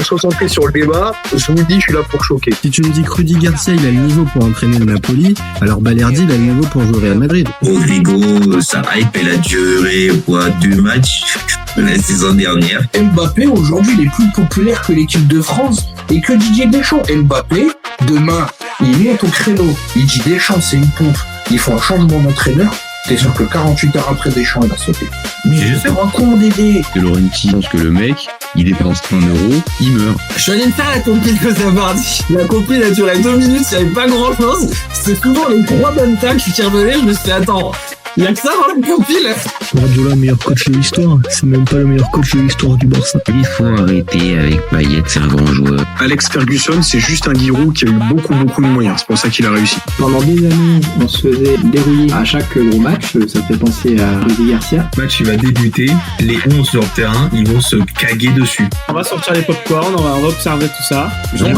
concentrer sur le débat. Je vous le dis, je suis là pour choquer. Si tu me dis que Rudy Garcia, il a le niveau pour entraîner le Napoli, alors Balerdi, il a le niveau pour jouer au Real Madrid. Rodrigo, sa hype, elle a duré, 2 matchs la saison dernière. Mbappé, aujourd'hui, il est plus populaire que l'équipe de France et que Didier Deschamps. Mbappé, demain, il monte au créneau. Il dit Deschamps, c'est une pompe. Il faut un changement d'entraîneur. T'es sûr que 48 heures après Deschamps, il va sauter. Mais je fais un con, Dédé. Que Laurenti pense que le mec, il dépense 1 euro, il meurt. Je suis allé me faire la compil que ça dit. La compil, elle a duré 2 minutes, il n'y avait pas grand chose. C'est souvent les 3 bonnes tacles, je suis revenue, je me suis dit, attends, il y a que ça dans la compil. Guardiola, meilleur coach de l'histoire. C'est même pas le meilleur coach de l'histoire du Barça. Il faut arrêter avec Payet, c'est un grand joueur. Alex Ferguson, c'est juste un Giroud qui a eu beaucoup de moyens. C'est pour ça qu'il a réussi. Pendant des années, on se faisait dérouiller à chaque gros match. Ça fait penser à Rudy Garcia. Le match, il va débuter. Les 11 sur le terrain, ils vont se caguer dessus. On va sortir les popcorn, on va observer tout ça. On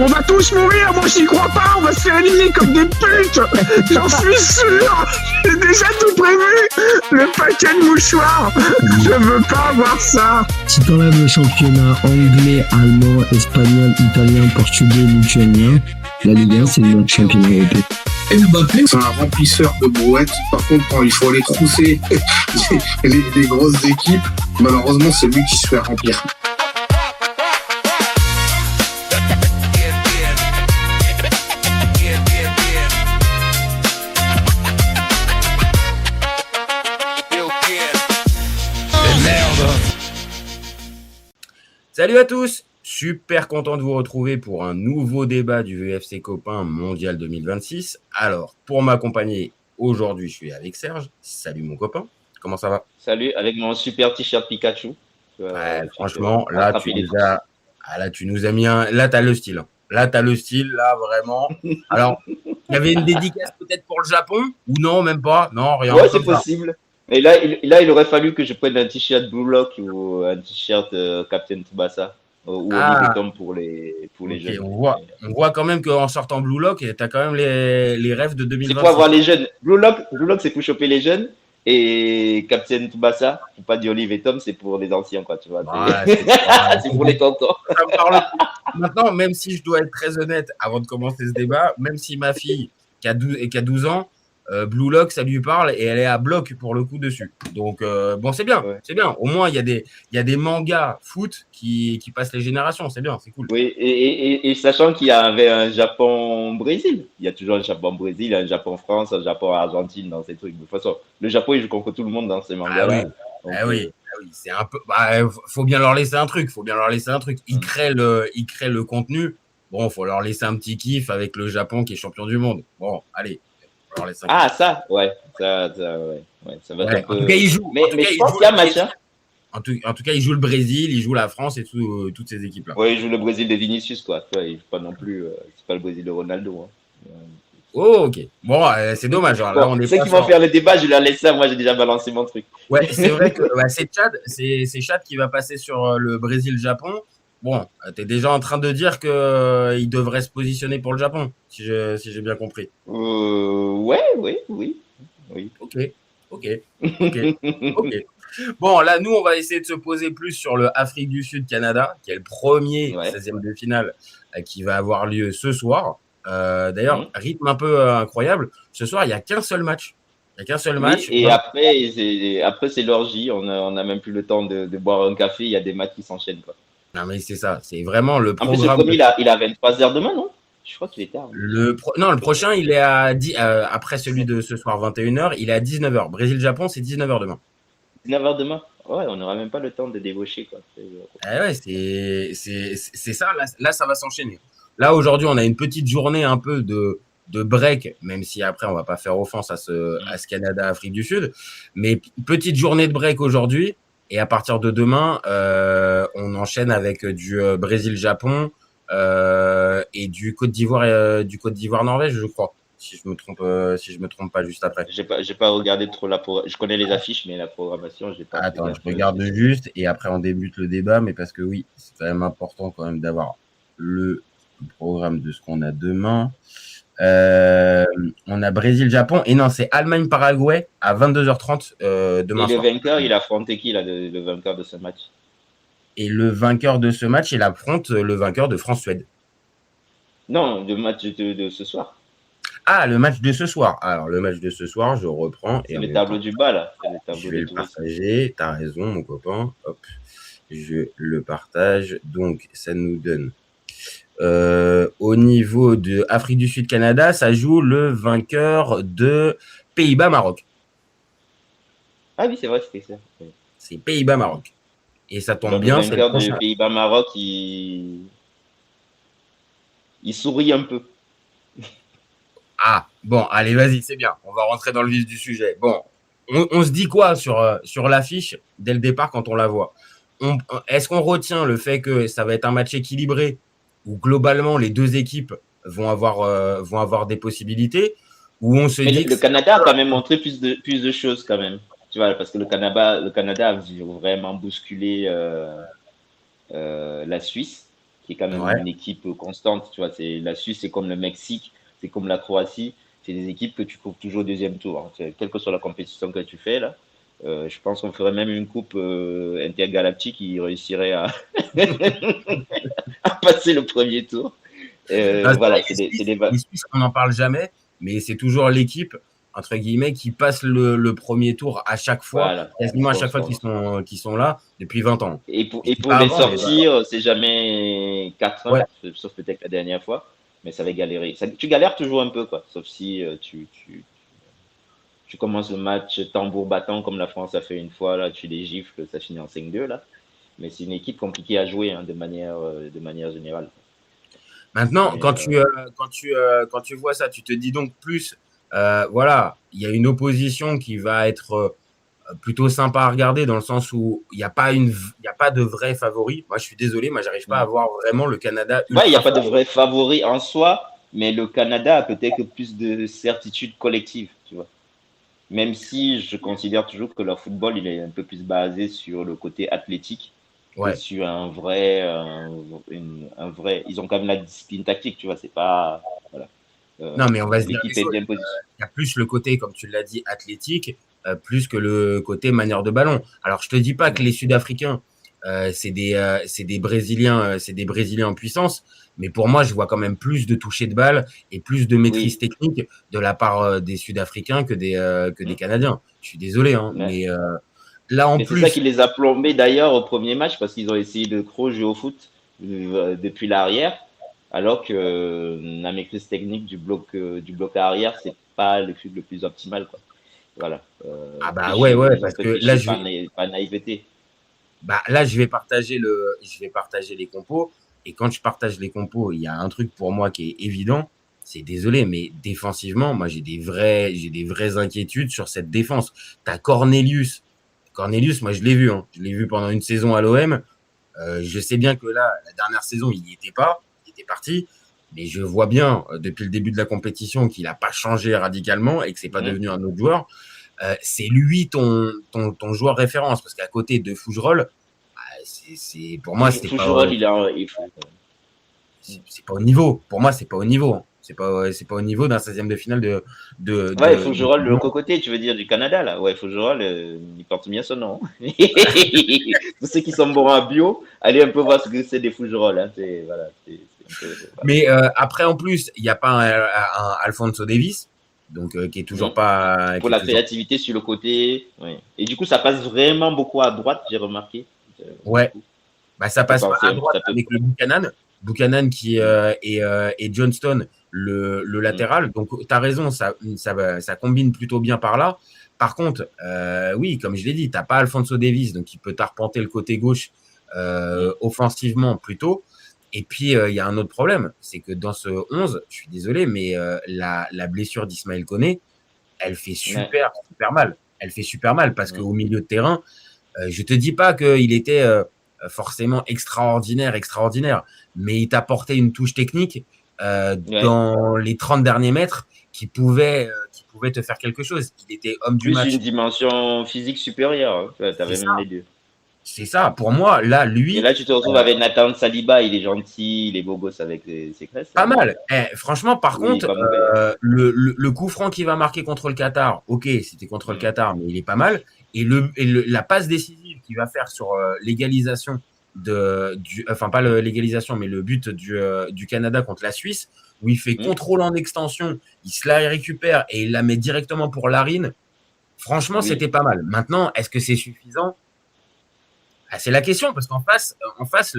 va tous mourir. Moi, j'y crois pas. On va se faire éliminer comme des putes. J'en suis sûr. J'ai déjà tout prévu. Le paquet de mouchoirs. Je veux pas avoir ça. Si t'enlèves le championnat anglais, allemand, espagnol, italien, portugais, lituanien, la Ligue 1, c'est le meilleur championnat européen. Mbappé, c'est un remplisseur de brouettes. Par contre, quand il faut aller trousser les grosses équipes, malheureusement, c'est lui qui se fait remplir. Salut à tous, super content de vous retrouver pour un nouveau débat du VFC Copain Mondial 2026. Alors, pour m'accompagner aujourd'hui, je suis avec Serge. Salut mon copain, comment ça va? Salut, avec mon super t-shirt Pikachu. Ouais, franchement, là tu nous as mis un... Là, t'as le style. Là, vraiment. Alors, il y avait une dédicace peut-être pour le Japon? Ou non, même pas? Non, rien. Ouais, c'est possible. Et là, il aurait fallu que je prenne un t-shirt Blue Lock ou un t-shirt Captain Tsubasa ou Olivier Tom pour les jeunes. On voit quand même qu'en sortant Blue Lock, t'as quand même les rêves de 2020. C'est pour avoir les jeunes. Blue Lock, c'est pour choper les jeunes. Et Captain Tsubasa, pour pas dire Olivier Tom, c'est pour les anciens, quoi, tu vois. C'est pour les tontons. Ça me parle. Maintenant, même si je dois être très honnête avant de commencer ce débat, même si ma fille qui a 12 ans, Blue Lock, ça lui parle et elle est à bloc pour le coup dessus. Donc, bon, c'est bien, ouais. C'est bien. Au moins, il y a des mangas foot qui passent les générations. C'est bien, c'est cool. Oui, et sachant qu'il y avait un Japon-Brésil. Il y a toujours un Japon-Brésil, un Japon-France, un Japon-Argentine dans ces trucs. De toute façon, le Japon, il joue contre tout le monde dans ces mangas-là. Oui, c'est un peu. Faut bien leur laisser un truc. Ils créent le contenu. Bon, faut leur laisser un petit kiff avec le Japon qui est champion du monde. Bon, allez. Ah, ça, ouais. Ça va être un peu... En tout cas, il joue. Mais je pense qu'il y a match. En tout cas, il joue le Brésil, il joue la France et toutes ces équipes-là. Oui, il joue le Brésil de Vinicius, quoi. Tu vois, il joue pas non plus. C'est pas le Brésil de Ronaldo. Hein. Oh, ok. Bon, c'est dommage. Hein. Là, on est ceux qui vont faire le débat, je leur laisse ça. Moi, j'ai déjà balancé mon truc. Ouais, c'est vrai que c'est Chad qui va passer sur le Brésil-Japon. Bon, tu es déjà en train de dire qu'il devrait se positionner pour le Japon, si j'ai bien compris. Oui. Ok. Bon, là, nous, on va essayer de se poser plus sur le Afrique du Sud-Canada, qui est le premier 16e de finale qui va avoir lieu ce soir. D'ailleurs, rythme un peu incroyable. Ce soir, il n'y a qu'un seul match. Et après, c'est l'orgie. On n'a même plus le temps de boire un café. Il y a des matchs qui s'enchaînent, quoi. Non, mais c'est ça, c'est vraiment le programme. En plus, le premier, il a 23h demain, non? Je crois qu'il est tard. Le prochain, il est à après celui de ce soir, 21h, il est à 19h. Brésil-Japon, c'est 19h demain. 19h demain? Ouais, on n'aura même pas le temps de débaucher, quoi. Ouais, c'est ça, là, ça va s'enchaîner. Là, aujourd'hui, on a une petite journée un peu de break, même si après, on va pas faire offense à ce Canada-Afrique du Sud. Mais petite journée de break aujourd'hui. Et à partir de demain, on enchaîne avec du Brésil-Japon et du Côte d'Ivoire-Norvège, je crois, si je me trompe pas juste après. J'ai pas regardé trop je connais les affiches, mais la programmation, j'ai pas. Attends, je regarde juste et après on débute le débat, mais parce que oui, c'est quand même important quand même d'avoir le programme de ce qu'on a demain. On a Brésil-Japon et non, c'est Allemagne-Paraguay à 22h30 demain soir. Et le vainqueur, il a affronté qui là, le vainqueur de ce match? Et le vainqueur de ce match, il affronte le vainqueur de France-Suède. Non, le match de ce soir. Ah, le match de ce soir. Alors, le match de ce soir, je reprends. C'est le tableau du bas, là. C'est le tableau je vais le partager. T'as raison, mon copain. Hop, je le partage. Donc, ça nous donne... au niveau de Afrique du Sud-Canada, ça joue le vainqueur de Pays-Bas-Maroc. Ah oui, c'est vrai, c'était ça. Oui. C'est Pays-Bas-Maroc. Et ça tombe donc, bien. Le vainqueur de Pays-Bas-Maroc, il sourit un peu. Ah, bon, allez, vas-y, c'est bien. On va rentrer dans le vif du sujet. Bon, on se dit quoi sur l'affiche dès le départ quand on la voit? Est-ce qu'on retient le fait que ça va être un match équilibré où globalement les deux équipes vont avoir des possibilités, où on se dit le Canada a quand même montré plus de choses quand même, tu vois, parce que le Canada a vraiment bousculé la Suisse, qui est quand même une équipe constante, tu vois. La Suisse, c'est comme le Mexique, c'est comme la Croatie, c'est des équipes que tu trouves toujours au deuxième tour, hein. Quelle que soit la compétition que tu fais là. Je pense qu'on ferait même une coupe intergalactique qui réussirait à passer le premier tour. Voilà, c'est des les Suisses, on n'en parle jamais, mais c'est toujours l'équipe entre guillemets qui passe le premier tour à chaque fois, voilà, quasiment à chaque fois qu'ils sont là depuis 20 ans. Et pour les sortir, c'est jamais 4-1, sauf peut-être la dernière fois, mais ça va galérer. Tu galères toujours un peu, quoi, sauf si tu commences le match tambour battant comme la France a fait une fois, là, tu les gifles, ça finit en 5-2 là. Mais c'est une équipe compliquée à jouer, hein, de manière générale. Maintenant, quand tu vois ça, tu te dis donc plus, voilà, il y a une opposition qui va être plutôt sympa à regarder dans le sens où il n'y a pas de vrai favori. Moi, je suis désolé, moi, j'arrive pas à voir vraiment le Canada. Ouais, il n'y a pas de vrai favori en soi, mais le Canada a peut-être plus de certitude collective, tu vois. Même si je considère toujours que leur football, il est un peu plus basé sur le côté athlétique, que sur un vrai. Ils ont quand même la discipline tactique, tu vois. C'est pas. Voilà. Non, mais on va se dire. Il y a plus le côté, comme tu l'as dit, athlétique, plus que le côté manière de ballon. Alors, je te dis pas que les Sud-Africains, c'est des Brésiliens en puissance. Mais pour moi, je vois quand même plus de toucher de balle et plus de maîtrise technique de la part des Sud-Africains que des Canadiens. Je suis désolé, hein, mais là en plus. C'est ça qui les a plombés d'ailleurs au premier match parce qu'ils ont essayé de trop jouer au foot depuis l'arrière, alors que la maîtrise technique du bloc arrière, c'est pas le truc le plus optimal, quoi. Voilà. Ah bah ouais, parce que là pas naïveté. Bah là, je vais partager les compos. Et quand je partage les compos, il y a un truc pour moi qui est évident. C'est désolé, mais défensivement, moi, j'ai des vraies inquiétudes sur cette défense. T'as Cornelius. Cornelius, moi, je l'ai vu. Hein. Je l'ai vu pendant une saison à l'OM. Je sais bien que là, la dernière saison, il n'y était pas. Il était parti. Mais je vois bien, depuis le début de la compétition, qu'il n'a pas changé radicalement et que c'est pas devenu un autre joueur. C'est lui ton joueur référence. Parce qu'à côté de Fougerolles, pour moi, c'était pas. C'est pas au niveau. Pour moi, c'est pas au niveau. C'est pas au niveau d'un 16e de finale de. Ouais, Fougerolles de l'autre côté, tu veux dire, du Canada, là. Ouais, Fougerolles, il porte bien son nom. Tous ceux qui sont bons à bio, allez un peu voir ce que c'est des Fougerolles. Hein. Voilà. Mais après, en plus, il n'y a pas un Alphonso Davies. Donc, qui est toujours pas. Pour la créativité sur le côté. Ouais. Et du coup, ça passe vraiment beaucoup à droite, j'ai remarqué. Ouais. Bah, ça passe pas à droite avec le Buchanan qui et Johnston, le latéral. Donc, tu as raison, ça combine plutôt bien par là. Par contre, oui, comme je l'ai dit, tu n'as pas Alphonso Davies, donc il peut t'arpenter le côté gauche offensivement plutôt. Et puis, il y a un autre problème, c'est que dans ce 11, je suis désolé, mais la blessure d'Ismaël Koné, elle fait super mal. Elle fait super mal parce qu'au milieu de terrain, je te dis pas qu'il était forcément extraordinaire, mais il t'apportait une touche technique dans les 30 derniers mètres qui pouvait te faire quelque chose. Il était homme du match. Plus une dimension physique supérieure. Tu avais même les deux. C'est ça, pour moi, là, lui... Et là, tu te retrouves avec Nathan Saliba, il est gentil, il est beau gosse avec ses tresses. Pas mal. Franchement, par contre, le coup franc qu'il va marquer contre le Qatar, ok, c'était contre le Qatar, mais il est pas mal. Et la passe décisive qu'il va faire sur l'égalisation enfin pas l'égalisation, mais le but du Canada contre la Suisse, où il fait contrôle en extension, il se la récupère et il la met directement pour Larine. Franchement, c'était pas mal. Maintenant, est-ce que c'est suffisant? C'est la question, parce qu'en face,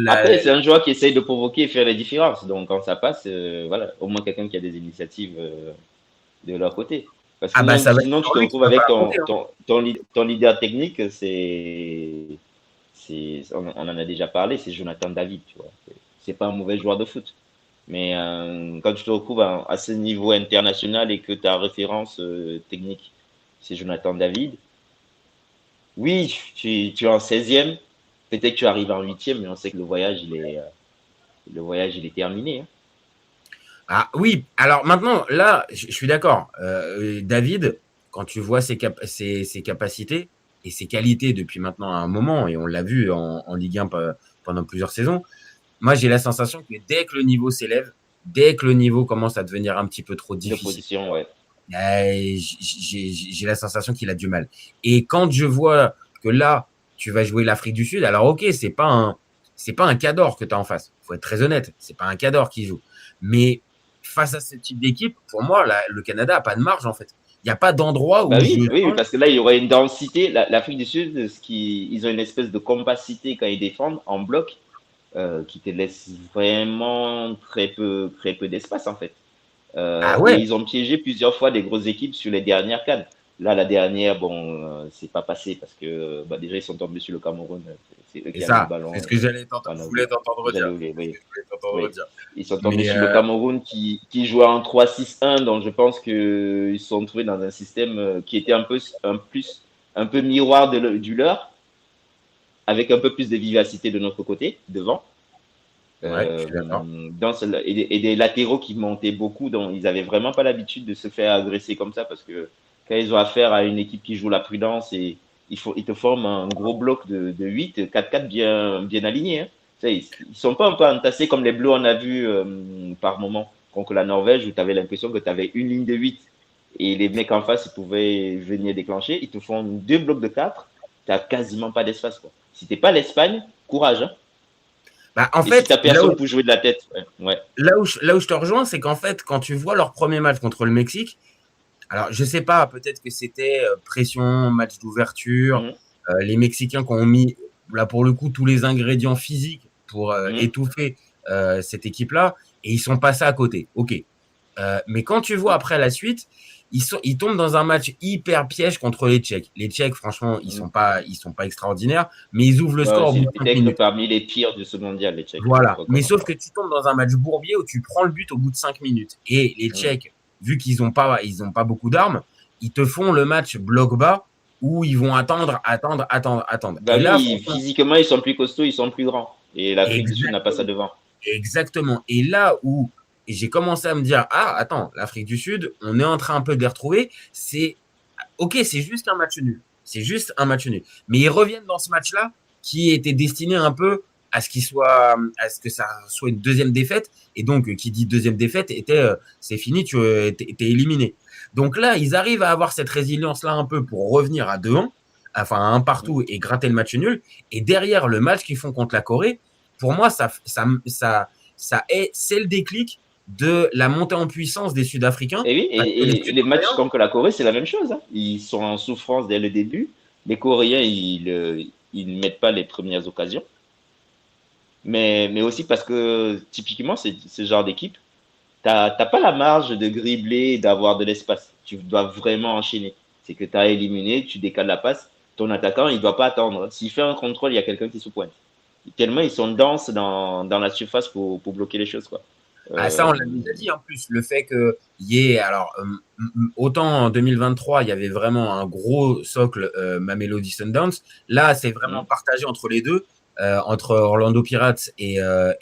Après, c'est un joueur qui essaye de provoquer et faire la différence. Donc, quand ça passe, voilà, au moins quelqu'un qui a des initiatives de leur côté. Parce que sinon tu te retrouves avec ton leader technique, on en a déjà parlé, c'est Jonathan David, tu vois. C'est pas un mauvais joueur de foot. Mais quand tu te retrouves à ce niveau international et que ta référence technique, c'est Jonathan David, oui, tu es en 16e, peut-être que tu arrives en 8e, mais on sait que le voyage, il est terminé. Hein. Ah oui, alors maintenant, là, je suis d'accord. David, quand tu vois ses capacités et ses qualités depuis maintenant un moment, et on l'a vu en Ligue 1 pendant plusieurs saisons, moi j'ai la sensation que dès que le niveau s'élève, dès que le niveau commence à devenir un petit peu trop difficile, j'ai la sensation qu'il a du mal. Et quand je vois que là, tu vas jouer l'Afrique du Sud, alors ok, c'est pas un Cador que tu as en face. Faut être très honnête, c'est pas un Cador qui joue. Mais face à ce type d'équipe, pour moi, le Canada a pas de marge en fait. Il n'y a pas d'endroit où. Oui, parce que là, il y aurait une densité. L'Afrique du Sud, ils ont une espèce de compacité quand ils défendent en bloc qui te laisse vraiment très peu d'espace en fait. Ils ont piégé plusieurs fois des grosses équipes sur les dernières CAN. Là, la dernière, c'est pas passé parce que déjà, ils sont tombés sur le Cameroun. C'est eux qui avaient le ballon. C'est ce que j'allais t'entendre dire. Ils sont tombés sur le Cameroun qui jouait en 3-6-1, donc je pense qu'ils se sont trouvés dans un système qui était un peu miroir du leur, avec un peu plus de vivacité de notre côté, devant. Je suis d'accord. Et des latéraux qui montaient beaucoup, donc ils n'avaient vraiment pas l'habitude de se faire agresser comme ça, parce que quand ils ont affaire à une équipe qui joue la prudence, et ils te forment un gros bloc de 8, 4-4 bien alignés. Hein. Ils ne sont pas un peu entassés comme les Bleus, on a vu par moment contre la Norvège, où tu avais l'impression que tu avais une ligne de 8 et les mecs en face, ils pouvaient venir déclencher. Ils te font 2 blocs de 4, tu n'as quasiment pas d'espace. Quoi. Si tu n'es pas l'Espagne, courage. Hein. En fait, si tu n'as personne pour jouer de la tête. Ouais. Là où je te rejoins, c'est qu'en fait, quand tu vois leur premier match contre le Mexique, alors je sais pas, peut-être que c'était pression, match d'ouverture, les Mexicains qui ont mis, là pour le coup, tous les ingrédients physiques pour étouffer cette équipe-là, et ils sont passés à côté. Ok. Mais quand tu vois après la suite, ils tombent dans un match hyper piège contre les Tchèques. Les Tchèques, franchement, ils sont pas extraordinaires, mais ils ouvrent le score au bout de 5 minutes. Parmi les pires de ce mondial, les Tchèques. Voilà. Mais sauf que tu tombes dans un match bourbier où tu prends le but au bout de 5 minutes. Et les Tchèques, vu qu'ils ont pas beaucoup d'armes, ils te font le match bloc bas où ils vont attendre. Et là, physiquement, ils sont plus costauds, ils sont plus grands. Et l'Afrique du Sud n'a pas ça devant. Exactement. Et là où j'ai commencé à me dire, attends, l'Afrique du Sud, on est en train un peu de les retrouver. C'est juste un match nul. C'est juste un match nul. Mais ils reviennent dans ce match-là qui était destiné un peu à ce que ça soit une deuxième défaite. Et donc, qui dit deuxième défaite, c'est fini, tu es éliminé. Donc là, ils arrivent à avoir cette résilience-là un peu pour revenir à 2-1, enfin à 1 partout et gratter le match nul. Et derrière le match qu'ils font contre la Corée, pour moi, c'est le déclic de la montée en puissance des Sud-Africains. Et oui, et les matchs contre la Corée, c'est la même chose. Hein. Ils sont en souffrance dès le début. Les Coréens, ils ne mettent pas les premières occasions. Mais aussi parce que, typiquement, c'est ce genre d'équipe, tu n'as pas la marge de dribbler et d'avoir de l'espace. Tu dois vraiment enchaîner. C'est que tu as éliminé, tu décales la passe. Ton attaquant, il ne doit pas attendre. S'il fait un contrôle, il y a quelqu'un qui se pointe. Tellement ils sont denses dans la surface pour bloquer les choses, quoi. Ça, on l'a déjà dit en plus. Le fait qu'il y ait, alors, autant en 2023, il y avait vraiment un gros socle Mamelodi Sundowns. Là, c'est vraiment partagé entre les deux, entre Orlando Pirates et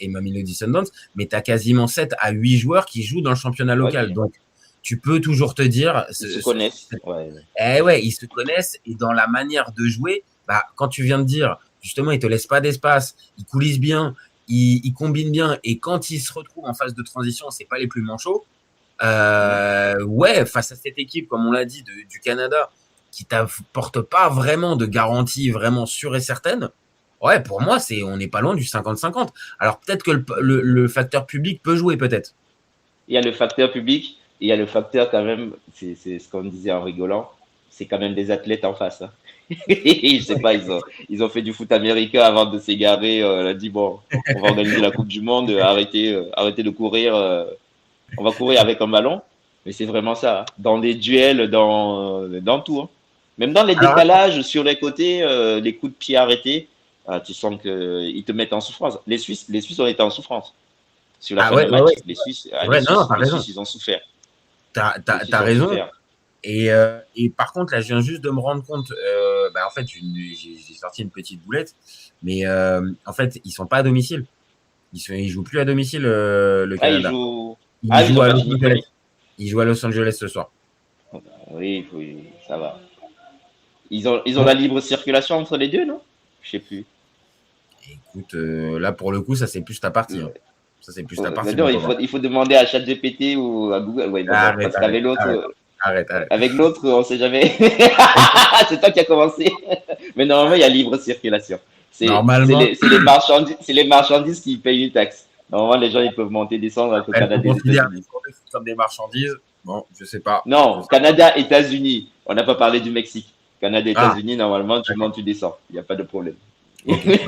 Mamelodi Sundowns. Mais tu as quasiment 7 à 8 joueurs qui jouent dans le championnat local. Donc, tu peux toujours te dire. Ils se connaissent. Ils se connaissent. Et dans la manière de jouer, quand tu viens de dire, justement, ils te laissent pas d'espace, ils coulissent bien. Ils combinent bien, et quand ils se retrouvent en phase de transition, c'est pas les plus manchots. Face à cette équipe, comme on l'a dit, du Canada, qui t'apporte pas vraiment de garantie vraiment sûre et certaine, Ouais, pour moi, on n'est pas loin du 50-50. Alors peut-être que le facteur public peut jouer, peut-être. Il y a le facteur public, il y a le facteur quand même, c'est ce qu'on disait en rigolant, c'est quand même des athlètes en face. Hein. Je sais pas, ils ont fait du foot américain avant de s'égarer. On a dit, bon, on va organiser la Coupe du Monde, arrêtez de courir. On va courir avec un ballon. Mais c'est vraiment ça. Hein. Dans des duels, dans tout. Hein. Même dans les décalages sur les côtés, les coups de pied arrêtés, tu sens qu'ils te mettent en souffrance. Les Suisses ont été en souffrance. Sur la fin du match, les Suisses, ils ont souffert. T'as raison. Et par contre, là, je viens juste de me rendre compte, en fait, j'ai sorti une petite boulette, mais en fait, ils sont pas à domicile. Ils jouent plus à domicile, le Canada. Ils jouent à Los Angeles ce soir. Oui, ça va. Ils ont la libre circulation entre les deux, non? Je sais plus. Écoute, là, pour le coup, ça, c'est plus ta partie. Hein. Ça, c'est plus ta partie. Il faut demander à ChatGPT ou à Google. Ouais, parce qu'avec l'autre... Arrête. Avec l'autre, on ne sait jamais. C'est toi qui as commencé. Mais normalement, il y a libre circulation. Normalement. C'est les marchandises qui payent une taxe. Normalement, les gens, ils peuvent monter, descendre avec le Canada et les États-Unis. Comme des marchandises. Bon, je sais pas. Non, Canada, États-Unis. On n'a pas parlé du Mexique. Canada, États-Unis, normalement, tu montes, tu descends. Il n'y a pas de problème. Okay.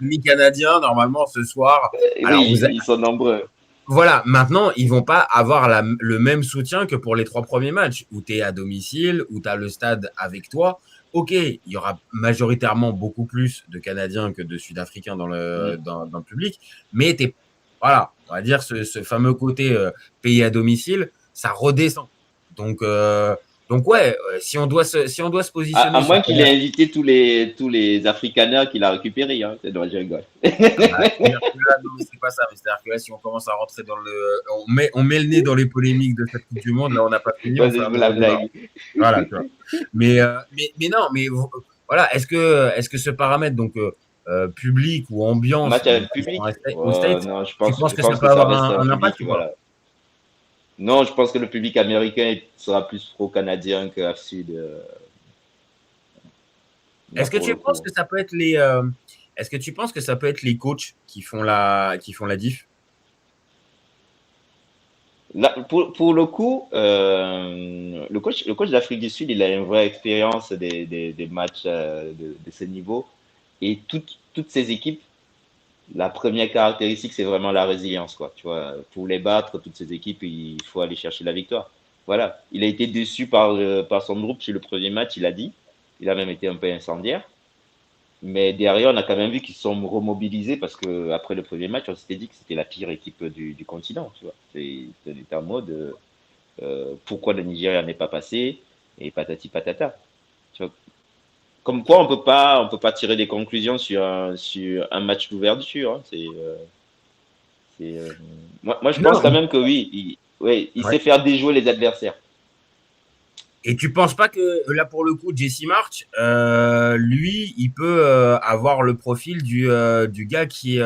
Amis canadiens, normalement, ce soir. Alors, oui, ils sont nombreux. Voilà, maintenant, ils vont pas avoir le même soutien que pour les 3 premiers matchs, où tu es à domicile, où tu as le stade avec toi. Ok, il y aura majoritairement beaucoup plus de Canadiens que de Sud-Africains dans le public, mais voilà, on va dire ce fameux côté pays à domicile, ça redescend. Donc ouais, si on doit se positionner. À moins qu'il ait invité tous les Afrikaners qu'il a récupérés, hein. C'est dommage, je rigole. Non, c'est pas ça. Mais c'est-à-dire que là, si on commence à rentrer on met le nez dans les polémiques de cette Coupe du Monde, là, on n'a pas fini. La blague. Voilà, tu vois. Mais non, mais voilà, est-ce que ce paramètre, donc public ou ambiance, public, au States, non, je pense que ça peut avoir un impact, voilà. Non, je pense que le public américain sera plus pro-canadien que Sud. Est-ce que tu penses que ça peut être est-ce que tu penses que ça peut être les coachs qui font la diff? Là, pour le coup, le coach d'Afrique du Sud, il a une vraie expérience des matchs de ce niveau. Et toutes ces équipes, la première caractéristique, c'est vraiment la résilience, quoi. Tu vois, pour les battre, toutes ces équipes, il faut aller chercher la victoire. Voilà. Il a été déçu par son groupe sur le premier match, il a dit. Il a même été un peu incendiaire. Mais derrière, on a quand même vu qu'ils se sont remobilisés parce qu'après le premier match, on s'était dit que c'était la pire équipe du continent. Tu vois. C'était en mode pourquoi le Nigeria n'est pas passé et patati patata. Tu vois. Comme quoi, on peut pas tirer des conclusions sur un match d'ouverture. Hein. Moi, je pense quand même que oui, il sait faire déjouer les adversaires. Et tu penses pas que là, pour le coup, Jesse March, lui, il peut avoir le profil du gars qui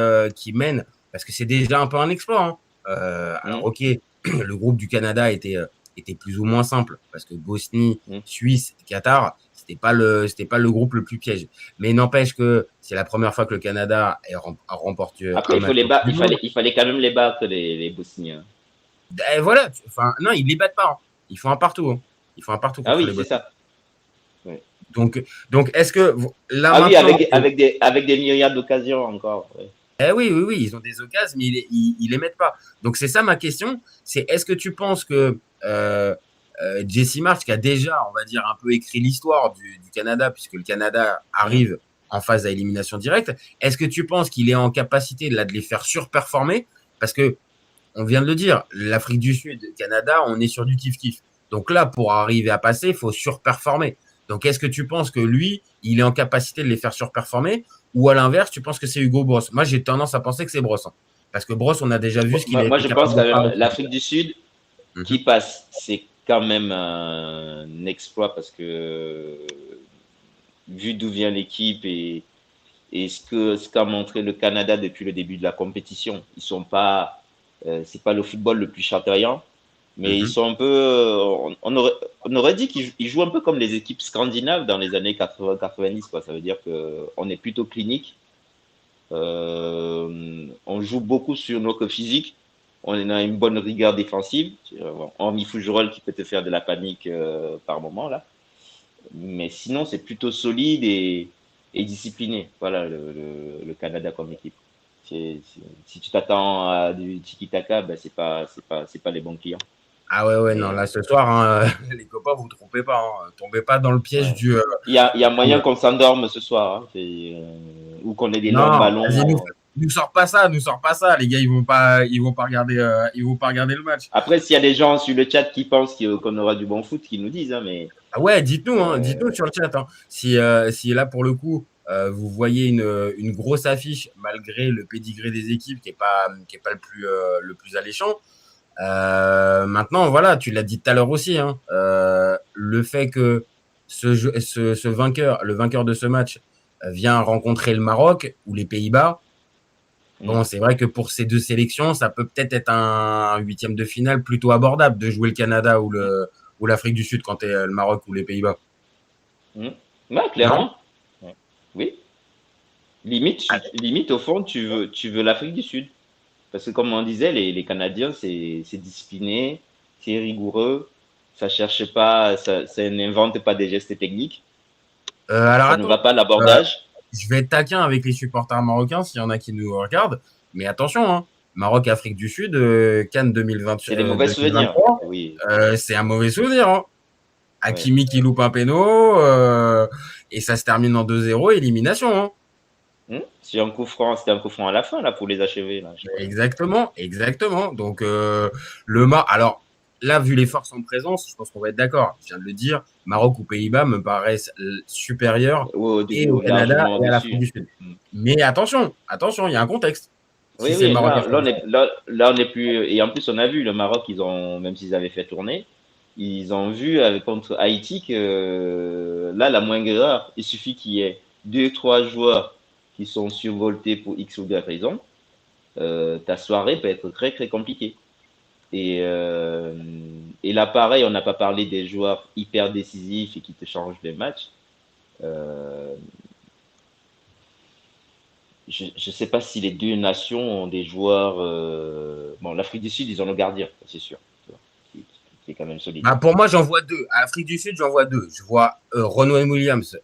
mène, parce que c'est déjà un peu un exploit. Hein. Alors, ok, le groupe du Canada était plus ou moins simple, parce que Bosnie, Suisse, Qatar, c'était pas le groupe le plus piège. Mais n'empêche que c'est la première fois que le Canada a remporté. Après, il fallait quand même les battre, les Bosniens. Et voilà. Enfin, non, ils les battent pas. Hein. Ils font un partout. Hein. Ils font un partout. Ah oui, c'est ça. Ouais. Donc, est-ce que là oui, avec des myriades d'occasions encore. Ouais. Eh oui, ils ont des occasions, mais ils les mettent pas. Donc c'est ça ma question. C'est est-ce que tu penses que Jesse March, qui a déjà, on va dire, un peu écrit l'histoire du Canada, puisque le Canada arrive en phase à élimination directe, est-ce que tu penses qu'il est en capacité de les faire surperformer? Parce que on vient de le dire, l'Afrique du Sud, le Canada, on est sur du kiff-kiff. Donc là, pour arriver à passer, il faut surperformer. Donc, est-ce que tu penses que lui, il est en capacité de les faire surperformer? Ou à l'inverse, tu penses que c'est Hugo Bross? Moi, j'ai tendance à penser que c'est Bross. Hein. Parce que Bross, on a déjà vu ce qu'il est. Moi, je pense que l'Afrique du Sud qui passe, c'est quand même un exploit parce que vu d'où vient l'équipe et ce qu'a montré le Canada depuis le début de la compétition, ils sont pas, c'est pas le football le plus chatoyant. Mais ils sont un peu. On aurait dit qu'ils jouent un peu comme les équipes scandinaves dans les années 80-90, quoi. Ça veut dire qu'on est plutôt clinique. On joue beaucoup sur nos physiques. On a une bonne rigueur défensive. Hormis Fougerolles qui peut te faire de la panique par moment, là. Mais sinon, c'est plutôt solide et discipliné. Voilà le Canada comme équipe. Si tu t'attends à du tiki-taka, ben c'est pas les bons clients. Ah ouais, non, là ce soir, hein, les copains, vous ne trompez pas, hein, tombez pas dans le piège du. Il y a moyen qu'on s'endorme ce soir, hein, ou qu'on ait des longs ballons. Nous sort pas ça, les gars, ils vont pas regarder le match. Après, s'il y a des gens sur le chat qui pensent qu'on aura du bon foot, qu'ils nous disent, hein, mais. Ah ouais, dites-nous sur le chat, hein, si là pour le coup. Vous voyez une grosse affiche malgré le pédigré des équipes qui est pas le plus alléchant. Maintenant, voilà, tu l'as dit tout à l'heure aussi, hein, le fait que ce vainqueur, le vainqueur de ce match, vient rencontrer le Maroc ou les Pays-Bas. Bon, c'est vrai que pour ces deux sélections, ça peut peut-être être un huitième de finale plutôt abordable de jouer le Canada ou l'Afrique du Sud quand t'es le Maroc ou les Pays-Bas. Ouais, clairement. Oui. Limite, au fond, tu veux l'Afrique du Sud. Parce que, comme on disait, les Canadiens, c'est discipliné, c'est rigoureux, ça cherche pas, ça n'invente pas des gestes techniques. Ça ne va pas l'abordage. Je vais être taquin avec les supporters marocains s'il y en a qui nous regardent. Mais attention, hein, Maroc-Afrique du Sud, Cannes 2020. C'est des mauvais souvenirs. Oui. C'est un mauvais souvenir. Hein. Hakimi qui loupe un péno et ça se termine en 2-0, élimination. Hein. C'était un coup franc à la fin là pour les achever. Là. Exactement. Donc alors là, vu les forces en présence, je pense qu'on va être d'accord. Je viens de le dire, Maroc ou Pays-Bas me paraissent supérieurs au Canada et à l'Afrique du Sud. Mais attention, il y a un contexte. Oui, là on est plus. Et en plus, on a vu le Maroc, même s'ils avaient fait tourner, ils ont vu contre Haïti que là, la moindre erreur, il suffit qu'il y ait 2-3 joueurs qui sont survoltés pour X ou Y raison. Ta soirée peut être très, très compliquée. Et là, pareil, on n'a pas parlé des joueurs hyper décisifs et qui te changent les matchs. Je ne sais pas si les deux nations ont des joueurs. Bon, l'Afrique du Sud, ils ont le gardien, c'est sûr. Qui est quand même solide. Pour moi, j'en vois deux. À l'Afrique du Sud, j'en vois deux. Je vois Ronwen Williams,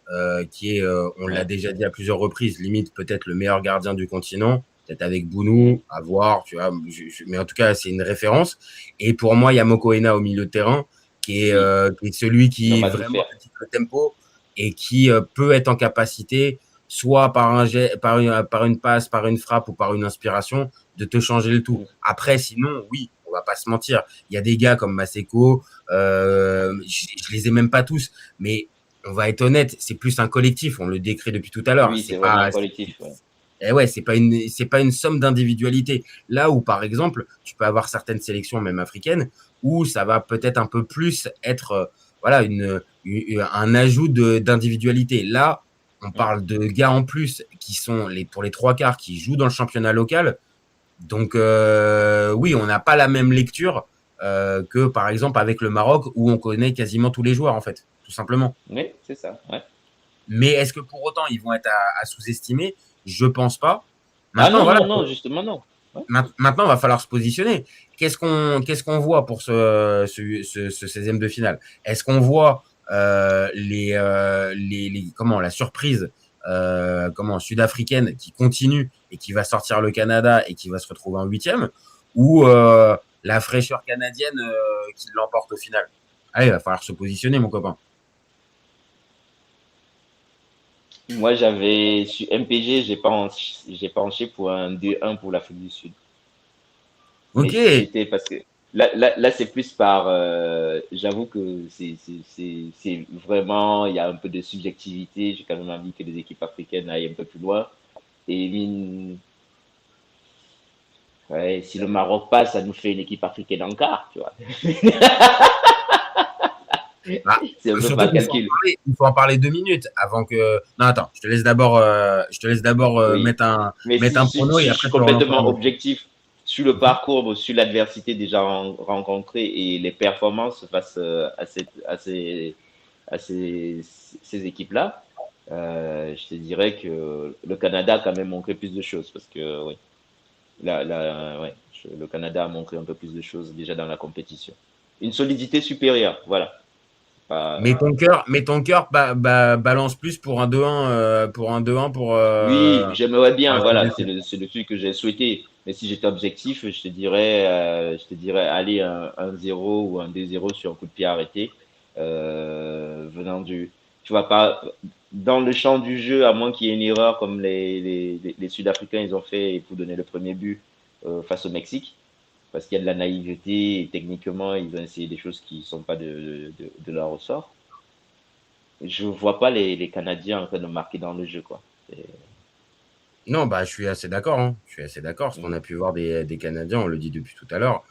qui est, on l'a déjà dit à plusieurs reprises, limite peut-être le meilleur gardien du continent. Peut-être avec Bounou, à voir, tu vois. Mais en tout cas, c'est une référence. Et pour moi, il y a Mokoena au milieu de terrain, qui est celui qui vraiment critique le tempo et qui peut être en capacité, soit par une passe, par une frappe ou par une inspiration, de te changer le tout. Après, sinon, oui, on va pas se mentir. Il y a des gars comme Maseko, je les ai même pas tous, mais on va être honnête, c'est plus un collectif. On le décrit depuis tout à l'heure. Oui, c'est vraiment un collectif. Ouais. Et ouais, c'est pas une somme d'individualité. Là où, par exemple, tu peux avoir certaines sélections, même africaines, où ça va peut-être un peu plus être, un ajout d'individualité. Là, on parle de gars en plus qui sont pour les trois quarts qui jouent dans le championnat local. Donc, oui, on n'a pas la même lecture que, par exemple, avec le Maroc où on connaît quasiment tous les joueurs, en fait, tout simplement. Oui, c'est ça. Ouais. Mais est-ce que pour autant, ils vont être à sous-estimer ? Je pense pas. Maintenant, non, justement, non. Ouais. Maintenant, il va falloir se positionner. Qu'est-ce qu'on voit pour ce 16e de finale ? Est-ce qu'on voit la surprise sud-africaine qui continue et qui va sortir le Canada et qui va se retrouver en 8e, ou la fraîcheur canadienne qui l'emporte au final ? Allez, il va falloir se positionner, mon copain. Moi, sur MPG, j'ai penché pour un 2-1 pour l'Afrique du Sud. Ok. Parce que là c'est plus par. J'avoue que c'est vraiment. Il y a un peu de subjectivité. J'ai quand même envie que les équipes africaines aillent un peu plus loin. Et si le Maroc passe, ça nous fait une équipe africaine en quart, tu vois. C'est un peu pas calcul. Il faut en parler 2 minutes avant que. Non, attends, je te laisse d'abord mettre un prono et après. Je suis complètement objectif. Je sur le parcours, sur l'adversité déjà rencontrée et les performances face à ces équipes-là, je te dirais que le Canada a quand même montré plus de choses parce que oui, le Canada a montré un peu plus de choses déjà dans la compétition. Une solidité supérieure, voilà. Mais ton cœur balance plus pour un 2-1, Oui, j'aimerais bien, pour voilà, c'est le truc que j'ai souhaité. Mais si j'étais objectif, je te dirais aller un 1-0 ou un 2-0 sur un coup de pied arrêté, venant tu vois pas, dans le champ du jeu, à moins qu'il y ait une erreur comme les Sud-Africains, ils ont fait pour donner le premier but face au Mexique, parce qu'il y a de la naïveté et techniquement, ils ont essayé des choses qui ne sont pas de leur ressort. Je vois pas les Canadiens en train de marquer dans le jeu, quoi. Non, je suis assez d'accord. Hein. Je suis assez d'accord. Ce qu'on a pu voir des Canadiens, on le dit depuis tout à l'heure,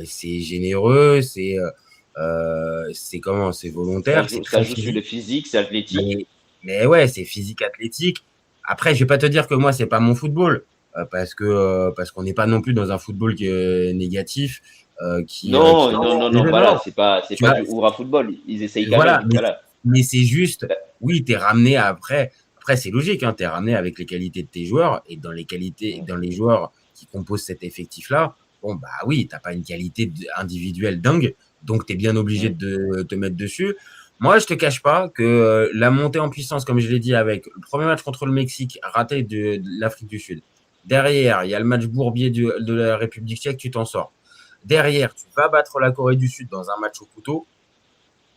c'est généreux, c'est volontaire. Ça joue sur le physique, c'est athlétique. Mais ouais, c'est physique, athlétique. Après, je vais pas te dire que moi, c'est pas mon football, parce qu'on n'est pas non plus dans un football qui est négatif. Non, voilà, c'est pas du hurrah football. Ils essayent quand même. Voilà. Mais c'est juste, oui, t'es ramené après. Après, c'est logique, hein, tu es ramené avec les qualités de tes joueurs et dans les joueurs qui composent cet effectif-là, bon, oui, tu n'as pas une qualité individuelle dingue, donc tu es bien obligé de te mettre dessus. Moi, je ne te cache pas que la montée en puissance, comme je l'ai dit, avec le premier match contre le Mexique raté de l'Afrique du Sud. Derrière, il y a le match bourbier de la République tchèque, tu t'en sors. Derrière, tu vas battre la Corée du Sud dans un match au couteau.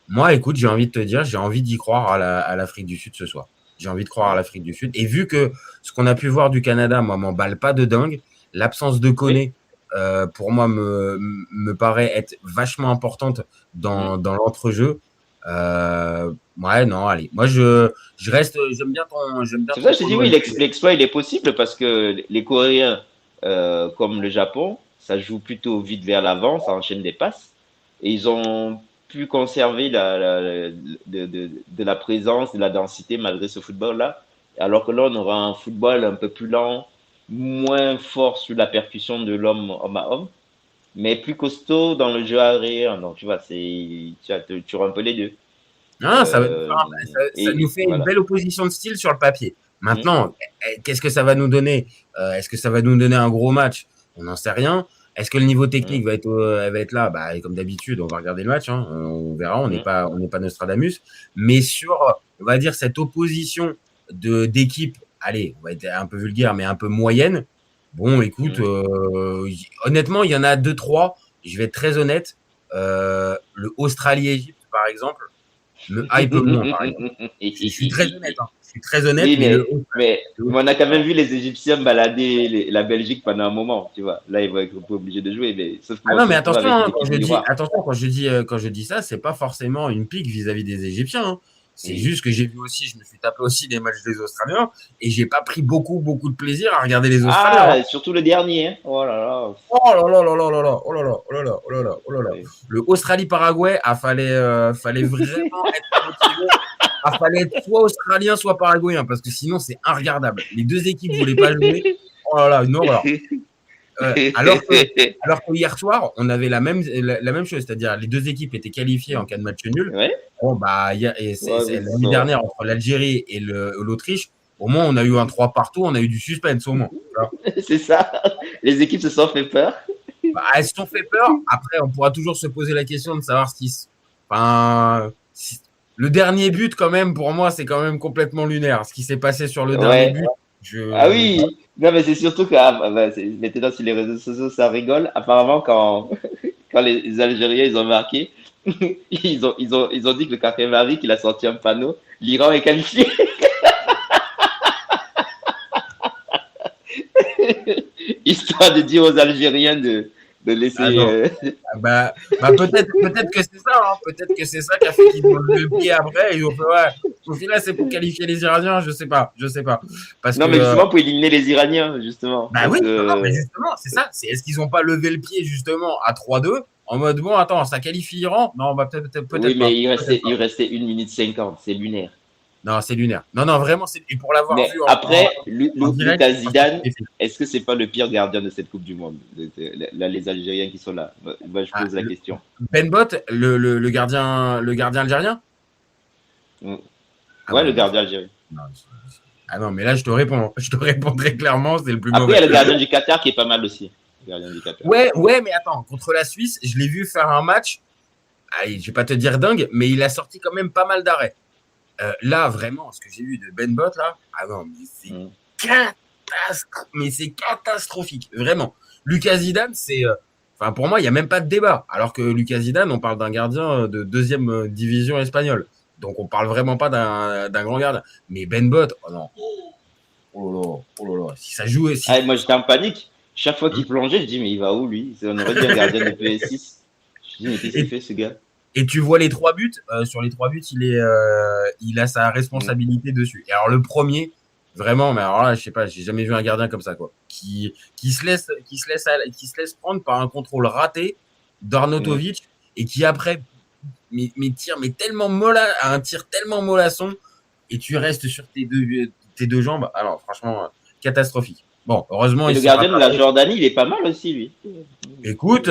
Moi, écoute, j'ai envie de te dire, j'ai envie d'y croire à l'Afrique du Sud ce soir. J'ai envie de croire à l'Afrique du Sud. Et vu que ce qu'on a pu voir du Canada, moi, m'emballe pas de dingue, l'absence de Koné, pour moi, me paraît être vachement importante dans l'entrejeu. Ouais, non, allez. Moi, je reste. J'aime bien ton. C'est pour ça que je te dis, oui, l'exploit, il est possible parce que les Coréens, comme le Japon, ça joue plutôt vite vers l'avant, ça enchaîne des passes. Et ils ont pu conserver de la présence, de la densité malgré ce football-là. Alors que là, on aura un football un peu plus lent, moins fort sur la percussion de l'homme homme à homme, mais plus costaud dans le jeu aérien. Donc, tu vois, tu auras un peu les deux. Ça nous fait une belle opposition de style sur le papier. Maintenant, qu'est-ce que ça va nous donner? Est-ce que ça va nous donner un gros match? On n'en sait rien. Est-ce que le niveau technique va être là? Comme d'habitude, on va regarder le match. Hein. On verra. On n'est pas Nostradamus. Mais sur, on va dire, cette opposition d'équipes, allez, on va être un peu vulgaire, mais un peu moyenne. Bon, écoute, honnêtement, il y en a 2-3. Je vais être très honnête. Le Australie-Égypte, par exemple, me hype moins, par exemple. Je suis très honnête. Hein. Je suis très honnête. Oui, mais on a quand même vu les Égyptiens balader la Belgique pendant un moment, tu vois. Là, ils vont être un peu obligés de jouer. Mais non, mais attention, hein, quand je dis ça, c'est pas forcément une pique vis-à-vis des Égyptiens. Hein. C'est juste que j'ai vu aussi, je me suis tapé aussi des matchs des Australiens et j'ai pas pris beaucoup de plaisir à regarder les Australiens. Surtout le dernier. Hein. Oh là là. Oh là là là là là là. Oh là là. Oh là là. Oh là là. Oh là là. Le Australie-Paraguay, fallait vraiment être motivé. Fallait être soit australien, soit paraguayen, parce que sinon, c'est regardable. Les deux équipes ne voulaient pas jouer. Oh là là, une horreur. Alors que hier soir, on avait la même chose, c'est-à-dire les deux équipes étaient qualifiées en cas de match nul. Ouais. Bon, l'année dernière, entre l'Algérie et l'Autriche, au moins, on a eu un 3 partout, on a eu du suspense au moins. C'est ça. Les équipes se sont fait peur. Elles se sont fait peur. Après, on pourra toujours se poser la question de savoir le dernier but, quand même, pour moi, c'est quand même complètement lunaire. Ce qui s'est passé sur le dernier but. Ah oui, non, mais c'est surtout que maintenant sur les réseaux sociaux, ça rigole. Apparemment, quand les Algériens ils ont marqué, ils ont dit que le Karémari qu'il a sorti un panneau, l'Iran est qualifié. Histoire de dire aux Algériens de laisser. Peut-être que c'est ça, hein. Peut-être que c'est ça qui a fait qu'ils ont levé le pied après. Ils ont fait, au final, c'est pour qualifier les Iraniens, je sais pas. Parce mais justement pour éliminer les Iraniens, justement. Oui, mais justement, c'est ça. Est-ce qu'ils n'ont pas levé le pied justement à 3-2 en mode ça qualifie l'Iran? Non, peut-être. Oui, mais il restait 1 minute 50, c'est lunaire. Non, c'est lunaire. Non, vraiment, et pour l'avoir Mais vu après, en direct, Lucas Zidane, est-ce que c'est pas le pire gardien de cette Coupe du Monde? Là, les Algériens qui sont là. Moi, je pose la question. Ben Bot, le gardien algérien? Ouais, le gardien algérien. Non, mais là, je te réponds. Je te réponds très clairement, c'est le plus mauvais. Après, il y a le gardien du Qatar qui est pas mal aussi. Ouais, mais attends, contre la Suisse, je l'ai vu faire un match, allez, je vais pas te dire dingue, mais il a sorti quand même pas mal d'arrêts. Là, vraiment, ce que j'ai vu de Ben Bot, là, non, mais c'est catastrophique, vraiment. Lucas Zidane, pour moi, il n'y a même pas de débat. Alors que Lucas Zidane, on parle d'un gardien de 2e division espagnole. Donc, on parle vraiment pas d'un grand gardien. Mais Ben Bot, oh non. Oh là là. Si ça jouait. Moi, j'étais en panique. Chaque fois qu'il plongeait, je dis, mais il va où, lui? On aurait dit un gardien de PS6. Je dis, mais qu'est-ce qu'il fait, ce gars? Et tu vois les 3 buts. Sur les 3 buts, il a sa responsabilité dessus. Et alors, le premier, vraiment, mais alors là, je sais pas, j'ai jamais vu un gardien comme ça, quoi. Qui se laisse prendre par un contrôle raté d'Arnautovic et qui après tire tellement un tir tellement mollasson et tu restes sur tes deux jambes. Alors, franchement, catastrophique. Bon, heureusement. Et le gardien de la Jordanie, il est pas mal aussi, lui. Écoute,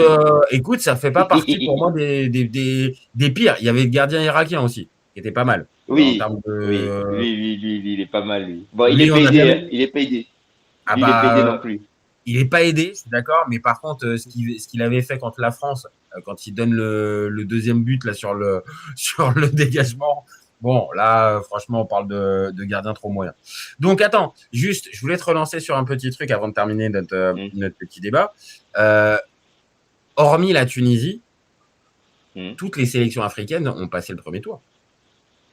ça fait pas partie pour moi des pires. Il y avait le gardien irakien aussi, qui était pas mal. Oui, lui, il est pas mal, lui. Bon, il est pas aidé. Il est pas aidé non plus. Il est pas aidé, je suis d'accord, mais par contre, ce qu'il avait fait contre la France, quand il donne le 2e but là sur le dégagement. Bon, là, franchement, on parle de gardien trop moyen. Donc, attends, juste, je voulais te relancer sur un petit truc avant de terminer notre petit débat. Hormis la Tunisie, toutes les sélections africaines ont passé le premier tour.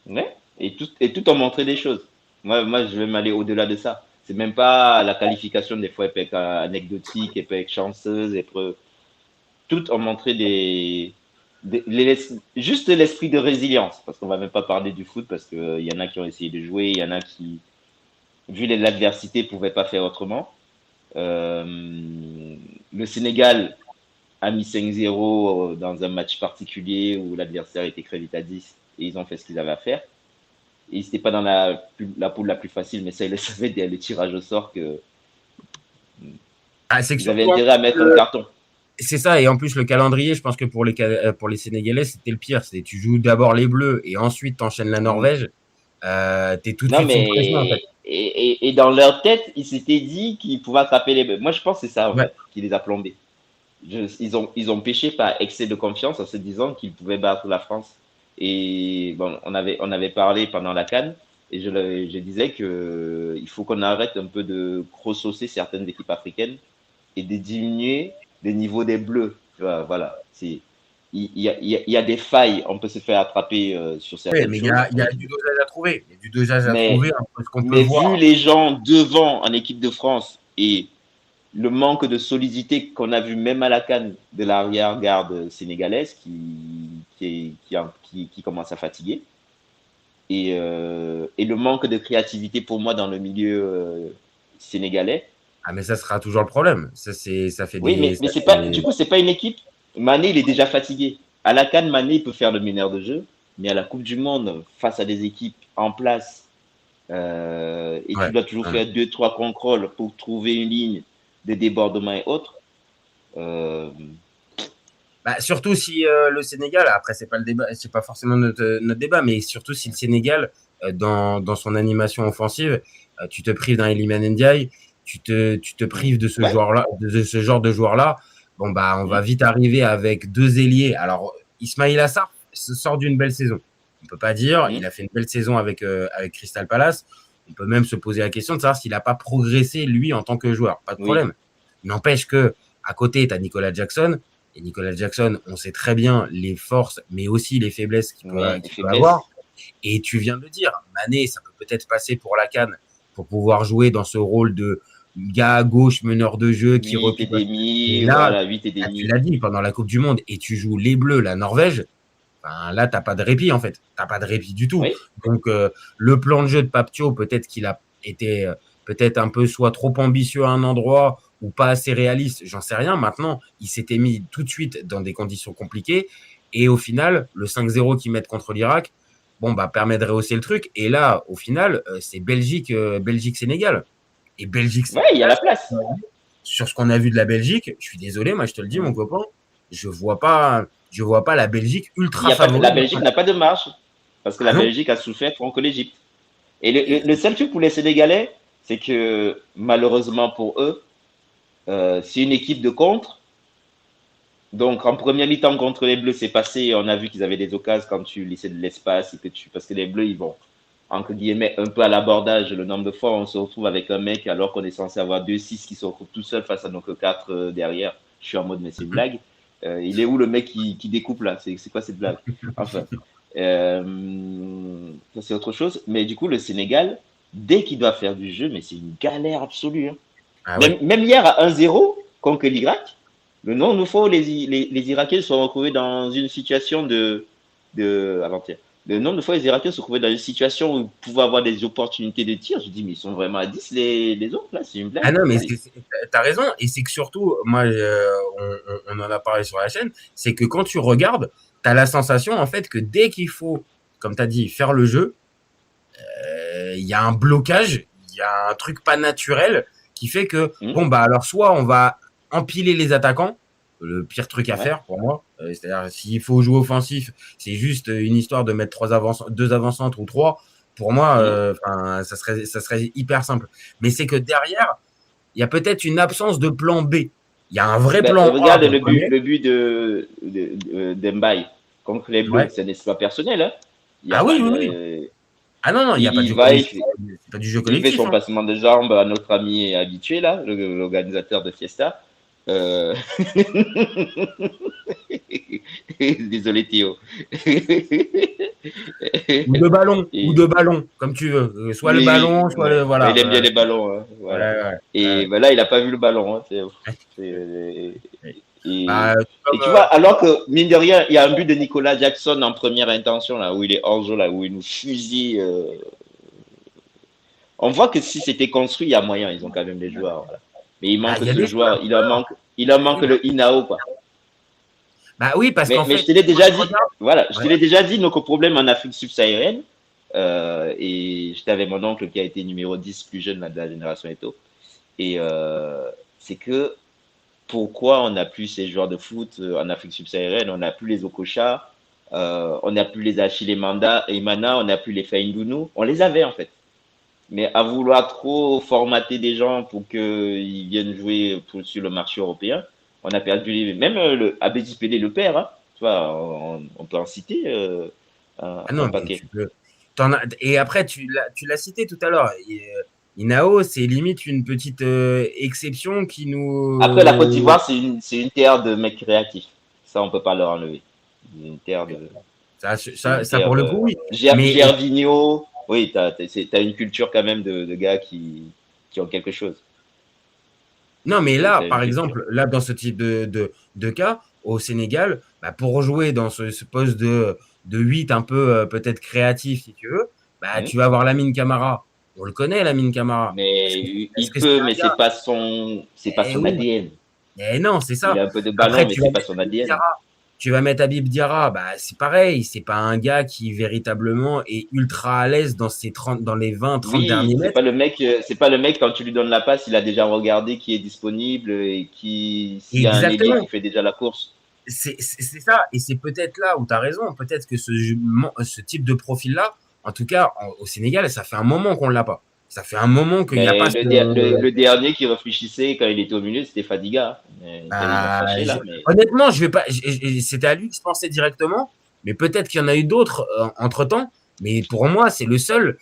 Ouais, et tout ont montré des choses. Moi, je vais m'aller au-delà de ça. C'est même pas la qualification, des fois, elle peut être anecdotique, elle peut être chanceuse, toutes ont montré juste l'esprit de résilience, parce qu'on va même pas parler du foot, parce qu'il y en a qui ont essayé de jouer, il y en a qui, vu l'adversité, pouvaient pas faire autrement. Le Sénégal a mis 5-0 dans un match particulier où l'adversaire était crédit à 10 et ils ont fait ce qu'ils avaient à faire. Et c'était pas dans la poule la plus facile, mais ça, ils le savaient dès le tirage au sort que ils avaient intérêt à mettre un carton. C'est ça, et en plus le calendrier, je pense que pour les Sénégalais, c'était le pire. C'est tu joues d'abord les Bleus et ensuite t'enchaînes la Norvège. T'es tout de suite sous pression, en fait. Et dans leur tête, ils s'étaient dit qu'ils pouvaient attraper les Bleus. Moi, je pense que c'est ça en fait, qui les a plombés. Ils ont péché par excès de confiance en se disant qu'ils pouvaient battre la France. Et bon, on avait parlé pendant la CAN et je disais que il faut qu'on arrête un peu de grossosser certaines équipes africaines et de diminuer le niveau des Bleus. Tu vois, voilà. Il y a des failles, on peut se faire attraper sur certaines choses. Il y a du dosage à trouver. Il y a du dosage à trouver. Mais vu les gens devant en équipe de France et le manque de solidité qu'on a vu même à la CAN de l'arrière-garde sénégalaise qui commence à fatiguer et le manque de créativité pour moi dans le milieu sénégalais. Ah mais ça sera toujours le problème. Ça fait oui, mais c'est pas du coup c'est pas une équipe. Mané il est déjà fatigué. À la CAN Mané il peut faire le meneur de jeu, mais à la Coupe du Monde face à des équipes en place tu dois toujours faire 2-3 contrôles pour trouver une ligne de débordement et autres. Surtout si le Sénégal, après c'est pas le débat, c'est pas forcément notre débat, mais surtout si le Sénégal dans son animation offensive, tu te prives d'un Iliman Ndiaye, tu te prives de ce joueur-là, de ce genre de joueur-là. Bon on va vite arriver avec 2 ailiers. Alors Ismaïla Assar sort d'une belle saison. On peut pas dire, il a fait une belle saison avec Crystal Palace. On peut même se poser la question de savoir s'il n'a pas progressé, lui, en tant que joueur. Pas de problème. N'empêche que à côté, tu as Nicolas Jackson. Et Nicolas Jackson, on sait très bien les forces, mais aussi les faiblesses qu'il peut avoir. Et tu viens de le dire, Mané, ça peut peut-être passer pour la CAN pour pouvoir jouer dans ce rôle de gars à gauche, meneur de jeu, qui recule. Et là, tu l'as dit, pendant la Coupe du Monde, et tu joues les Bleus, la Norvège, là, t'as pas de répit, en fait. T'as pas de répit du tout. Oui. Donc, le plan de jeu de Papthio, peut-être qu'il a été peut-être un peu soit trop ambitieux à un endroit ou pas assez réaliste, j'en sais rien. Maintenant, il s'était mis tout de suite dans des conditions compliquées. Et au final, le 5-0 qu'ils mettent contre l'Irak, bon, bah, permet de rehausser le truc. Et là, au final, c'est Belgique-Sénégal. Et Belgique-Sénégal. Ouais, il y a la place. Sur ce qu'on a vu de la Belgique, je suis désolé, moi, je te le dis, mon copain, je vois pas la Belgique ultra favorite. La Belgique n'a pas de marge. Parce que la Belgique a souffert contre l'Égypte. Et le seul truc pour les Sénégalais, c'est que malheureusement pour eux, c'est une équipe de contre. Donc en première mi-temps contre les Bleus, c'est passé. On a vu qu'ils avaient des occasions quand tu laissais de l'espace et parce que les Bleus, ils vont entre guillemets un peu à l'abordage. Le nombre de fois on se retrouve avec un mec alors qu'on est censé avoir 2-6 qui se retrouvent tout seul face à nos 4 derrière. Je suis en mode mais c'est une blague. Il est où le mec qui découpe là? C'est quoi cette blague? Enfin. Ça c'est autre chose, mais du coup le Sénégal, dès qu'il doit faire du jeu, mais c'est une galère absolue, hein. Ah ouais. Même hier à 1-0 contre l'Irak, le nombre de fois où les Irakiens se sont retrouvés dans une situation avant-hier, le nombre de fois les Irakiens se retrouvaient dans une situation où ils pouvaient avoir des opportunités de tir, je dis mais ils sont vraiment à 10 les autres là, c'est une blague. Ah non mais t'as raison, et c'est que surtout, moi on en a parlé sur la chaîne, c'est que quand tu regardes, tu as la sensation en fait que dès qu'il faut, comme tu as dit, faire le jeu, il y a un blocage, il y a un truc pas naturel qui fait que, bon, bah alors soit on va empiler les attaquants, le pire truc à faire pour moi, c'est-à-dire s'il faut jouer offensif, c'est juste une histoire de mettre 2 avancantes ou 3, pour moi, ça serait hyper simple. Mais c'est que derrière, il y a peut-être une absence de plan B. Il y a un vrai plan. Regarde le but de Mbaye contre les Bleus, c'est un exploit personnel. Hein. Oui. Ah non, il n'y a pas de jeu collectif. C'est pas du jeu collectif. Il fait son passement de jambes à notre ami habitué, là, l'organisateur de Fiesta. Désolé Théo. ou de ballon, comme tu veux. Soit le ballon, soit le. Voilà. Il aime bien les ballons. Hein. Voilà. Et là, il n'a pas vu le ballon. Hein. Et tu vois, alors que, mine de rien, il y a un but de Nicolas Jackson en première intention, là, où il est hors jeu, là, où il nous fusille. On voit que si c'était construit, il y a moyen, ils ont quand même des joueurs. Voilà. Mais il manque ce joueur, il en manque le Inao, quoi. Bah oui, parce qu'en fait. Mais je te l'ai déjà dit, voilà, je te l'ai déjà dit, notre problème en Afrique subsaharienne, et j'étais avec mon oncle qui a été numéro 10 plus jeune là, de la génération Eto'o, et c'est que pourquoi on n'a plus ces joueurs de foot en Afrique subsaharienne, on n'a plus les Okocha, on n'a plus les Achille Mana, on n'a plus les Faïndounou, on les avait en fait. Mais à vouloir trop formater des gens pour qu'ils viennent jouer sur le marché européen, on a perdu même le Abedi Pelé le père, hein, tu vois, on peut en citer un paquet. Et après, tu l'as cité tout à l'heure. Inao, c'est limite une petite exception qui nous. Après, la Côte d'Ivoire, c'est une terre de mecs créatifs. Ça, on peut pas leur enlever. Une terre de. Ça pour le coup, oui. Gervinho, oui, t'as une culture quand même de gars qui ont quelque chose. Non, mais là, par exemple, là, dans ce type de cas, au Sénégal, bah, pour jouer dans ce poste de 8 un peu peut-être créatif, si tu veux, bah, tu vas avoir Lamine Camara. On le connaît, Lamine Camara. Mais il peut, mais c'est pas son ADN. Mais non, c'est ça. Il a un peu de ballon, mais c'est pas son ADN. Tu vas mettre Habib Diarra, bah, c'est pareil. C'est pas un gars qui véritablement est ultra à l'aise dans les 20-30 derniers mètres. C'est pas le mec, quand tu lui donnes la passe, il a déjà regardé qui est disponible et s'il y a un ailier qui fait déjà la course. C'est ça. Et c'est peut-être là où tu as raison. Peut-être que ce type de profil-là, en tout cas, au Sénégal, ça fait un moment qu'on ne l'a pas. Ça fait un moment qu'il n'y a pas le dernier qui réfléchissait quand il était au milieu, c'était Fadiga. Honnêtement, je vais pas. C'était à lui que je pensais directement, mais peut-être qu'il y en a eu d'autres entre-temps. Mais pour moi, c'est le seul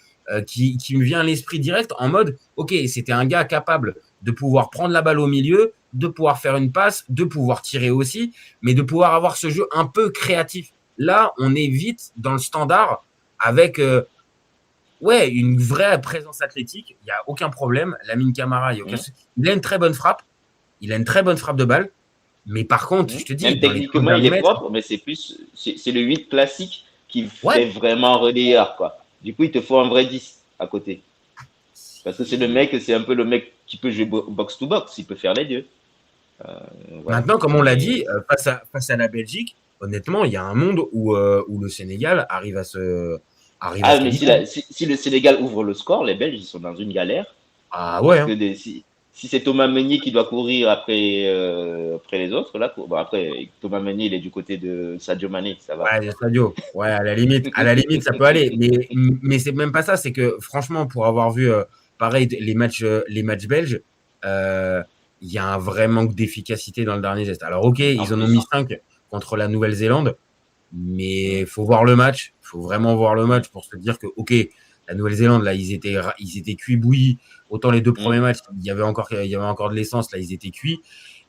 qui me vient à l'esprit direct en mode, ok, c'était un gars capable de pouvoir prendre la balle au milieu, de pouvoir faire une passe, de pouvoir tirer aussi, mais de pouvoir avoir ce jeu un peu créatif. Là, on est vite dans le standard avec une vraie présence athlétique. Il n'y a aucun problème. Lamine Camara, il a une très bonne frappe. Il a une très bonne frappe de balle. Mais par contre, je te dis. Même techniquement, il est propre, mais c'est le 8 classique qui fait vraiment relayeur, quoi. Du coup, il te faut un vrai 10 à côté. Parce que c'est un peu le mec qui peut jouer box to box. Il peut faire les deux. Maintenant, comme on l'a dit, face à la Belgique, honnêtement, il y a un monde où le Sénégal arrive à se arrive Ah, assez mais vite. si le Sénégal ouvre le score, les Belges, ils sont dans une galère. Ah ouais. Parce que si c'est Thomas Meunier qui doit courir après les autres, là, bon, après, Thomas Meunier, il est du côté de Sadio Mané, ça va. Ouais, Sadio. Ouais, à la limite, ça peut aller. Mais c'est même pas ça. C'est que franchement, pour avoir vu pareil les matchs belges, il y a un vrai manque d'efficacité dans le dernier geste. Alors ok, ils en ont mis 5 contre la Nouvelle-Zélande, mais il faut voir le match. Il faut vraiment voir le match pour se dire que ok, la Nouvelle-Zélande là, ils étaient cuits bouillis. Autant les 2 premiers matchs, il y avait encore de l'essence. Là, ils étaient cuits.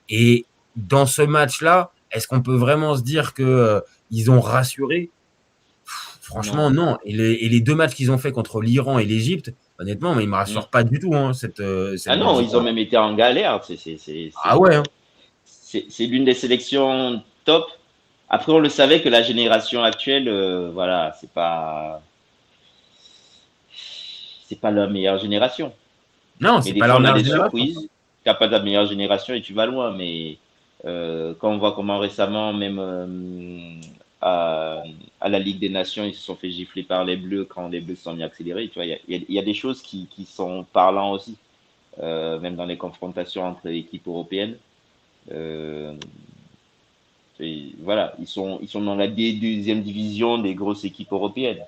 Et dans ce match-là, est-ce qu'on peut vraiment se dire que ils ont rassuré? Franchement, non. Et les 2 matchs qu'ils ont fait contre l'Iran et l'Égypte, honnêtement, mais ils me rassurent pas du tout. Hein, cette Ah non, Belgique. ils ont même été en galère. Ah ouais. Hein. C'est l'une des sélections top. Après, on le savait que la génération actuelle, voilà, c'est pas la meilleure génération. Non, Mais c'est des pas fois, leur on a meilleure des génération. surprises. Tu n'as pas la meilleure génération et tu vas loin. Mais quand on voit comment récemment, même à la Ligue des Nations, ils se sont fait gifler par les Bleus quand les Bleus se sont mis accélérés. Tu vois, il y a des choses qui sont parlantes aussi, même dans les confrontations entre les équipes européennes. Et voilà, ils sont dans la deuxième division des grosses équipes européennes.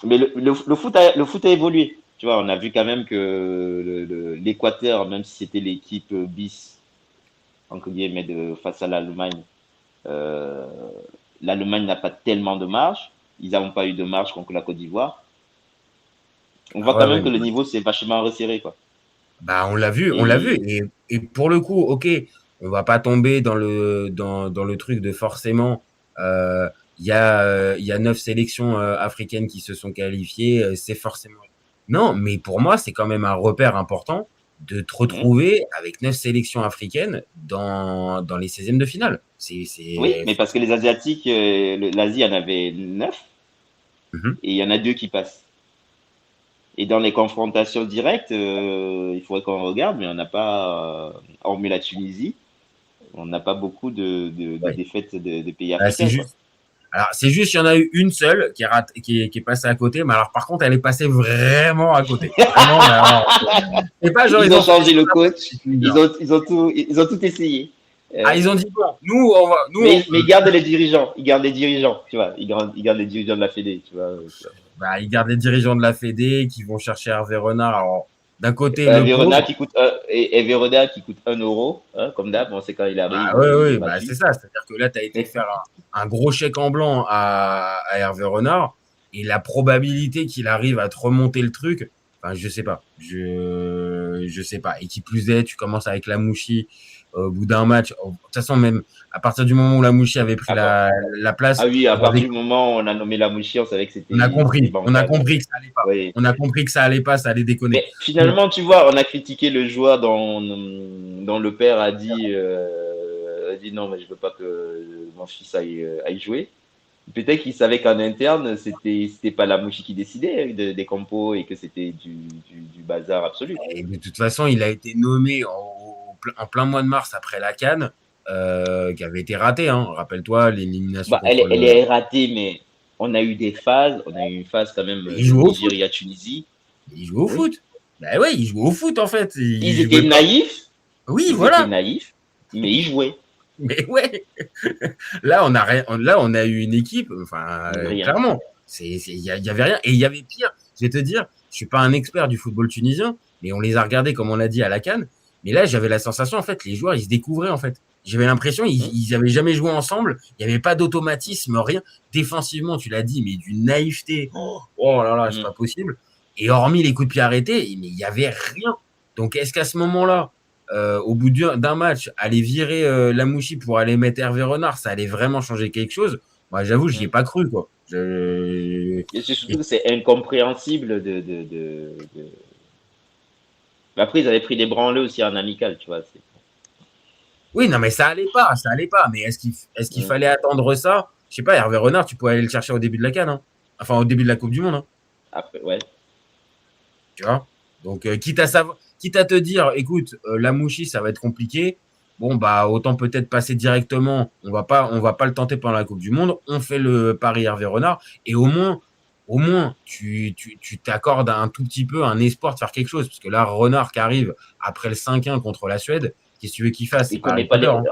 Mais le foot a évolué. Tu vois, on a vu quand même que l'Équateur, même si c'était l'équipe bis, entre guillemets, face à l'Allemagne, l'Allemagne n'a pas tellement de marge. Ils n'ont pas eu de marge contre la Côte d'Ivoire. On voit quand même que le niveau s'est vachement resserré, quoi. Bah, on l'a vu. Et pour le coup, ok, on va pas tomber dans le truc de forcément. Il y a 9 sélections africaines qui se sont qualifiées. C'est forcément. Non, mais pour moi, c'est quand même un repère important de te retrouver avec 9 sélections africaines dans les 16e de finale. Oui, mais parce que les Asiatiques, l'Asie en avait 9 et il y en a 2 qui passent. Et dans les confrontations directes, il faudrait qu'on regarde, mais on n'a pas, hormis la Tunisie, on n'a pas beaucoup de défaites de pays africains. Alors, c'est juste, il y en a eu une seule qui est passée à côté, mais alors par contre, elle est passée vraiment à côté. Vraiment, c'est pas genre, ils ont changé le coach, ils ont tout essayé. Ils ont dit bon, nous, mais ils gardent les dirigeants, tu vois, ils gardent les dirigeants de la Fédé, tu vois. Bah, ils gardent les dirigeants de la Fédé qui vont chercher Hervé Renard. Alors, d'un côté, Hervé Renard qui coûte 1 euro, hein, comme d'hab, on sait quand il arrive. Oui, bah, c'est ça. C'est-à-dire que là, tu as été faire un gros chèque en blanc à Hervé Renard et la probabilité qu'il arrive à te remonter le truc, enfin, je sais pas. Je sais pas. Et qui plus est, tu commences avec Lamouchi au bout d'un match. De toute façon, même à partir du moment où Lamouchi avait pris la place. Ah oui, à partir du moment où on a nommé Lamouchi, on savait que c'était. On a compris que ça allait pas. Oui. On a compris que ça allait pas, ça allait déconner. Mais finalement, tu vois, on a critiqué le joueur dont le père a dit non, mais je veux pas que mon fils aille jouer. Peut-être qu'il savait qu'en interne, c'était pas Lamouchi qui décidait des compos et que c'était du bazar absolu. Et de toute façon, il a été nommé en plein mois de mars après la CAN, qui avait été ratée. Hein. Rappelle-toi l'élimination. Elle est ratée, mais on a eu des phases. On a eu une phase quand même Nigeria-Tunisie. Il joue au foot. Ben ouais, il joue au foot en fait. Ils étaient naïfs. Oui, voilà. Ils étaient naïfs, mais ils jouaient. Mais ouais. Là, on a eu une équipe. Enfin, clairement, il y avait rien. Et il y avait pire. Je vais te dire, je suis pas un expert du football tunisien, mais on les a regardés comme on l'a dit à la CAN. Mais là, j'avais la sensation, en fait, les joueurs, ils se découvraient, en fait. J'avais l'impression, ils avaient jamais joué ensemble. Il n'y avait pas d'automatisme, rien. Défensivement, tu l'as dit, mais d'une naïveté. Oh là là, c'est pas possible. Et hormis les coups de pied arrêtés, mais il n'y avait rien. Donc, est-ce qu'à ce moment-là, au bout d'un match, aller virer Lamouchi pour aller mettre Hervé Renard, ça allait vraiment changer quelque chose? Moi, j'avoue, j'y ai pas cru, quoi. Et surtout que c'est incompréhensible Mais après, ils avaient pris des branleux aussi en amical, tu vois. Oui, non, mais ça allait pas. Mais est-ce qu'il fallait attendre ça? Je sais pas, Hervé Renard, tu pouvais aller le chercher au début de la CAN, hein. Enfin, au début de la Coupe du Monde, hein. Après, ouais. Tu vois? Donc, quitte à te dire, écoute, Lamouchi, ça va être compliqué. bon, bah, autant peut-être passer directement. On va pas le tenter pendant la Coupe du Monde. On fait le pari Hervé Renard et au moins, tu t'accordes un tout petit peu un espoir de faire quelque chose. Parce que là, Renard qui arrive après le 5-1 contre la Suède, qu'est-ce que tu veux qu'il fasse?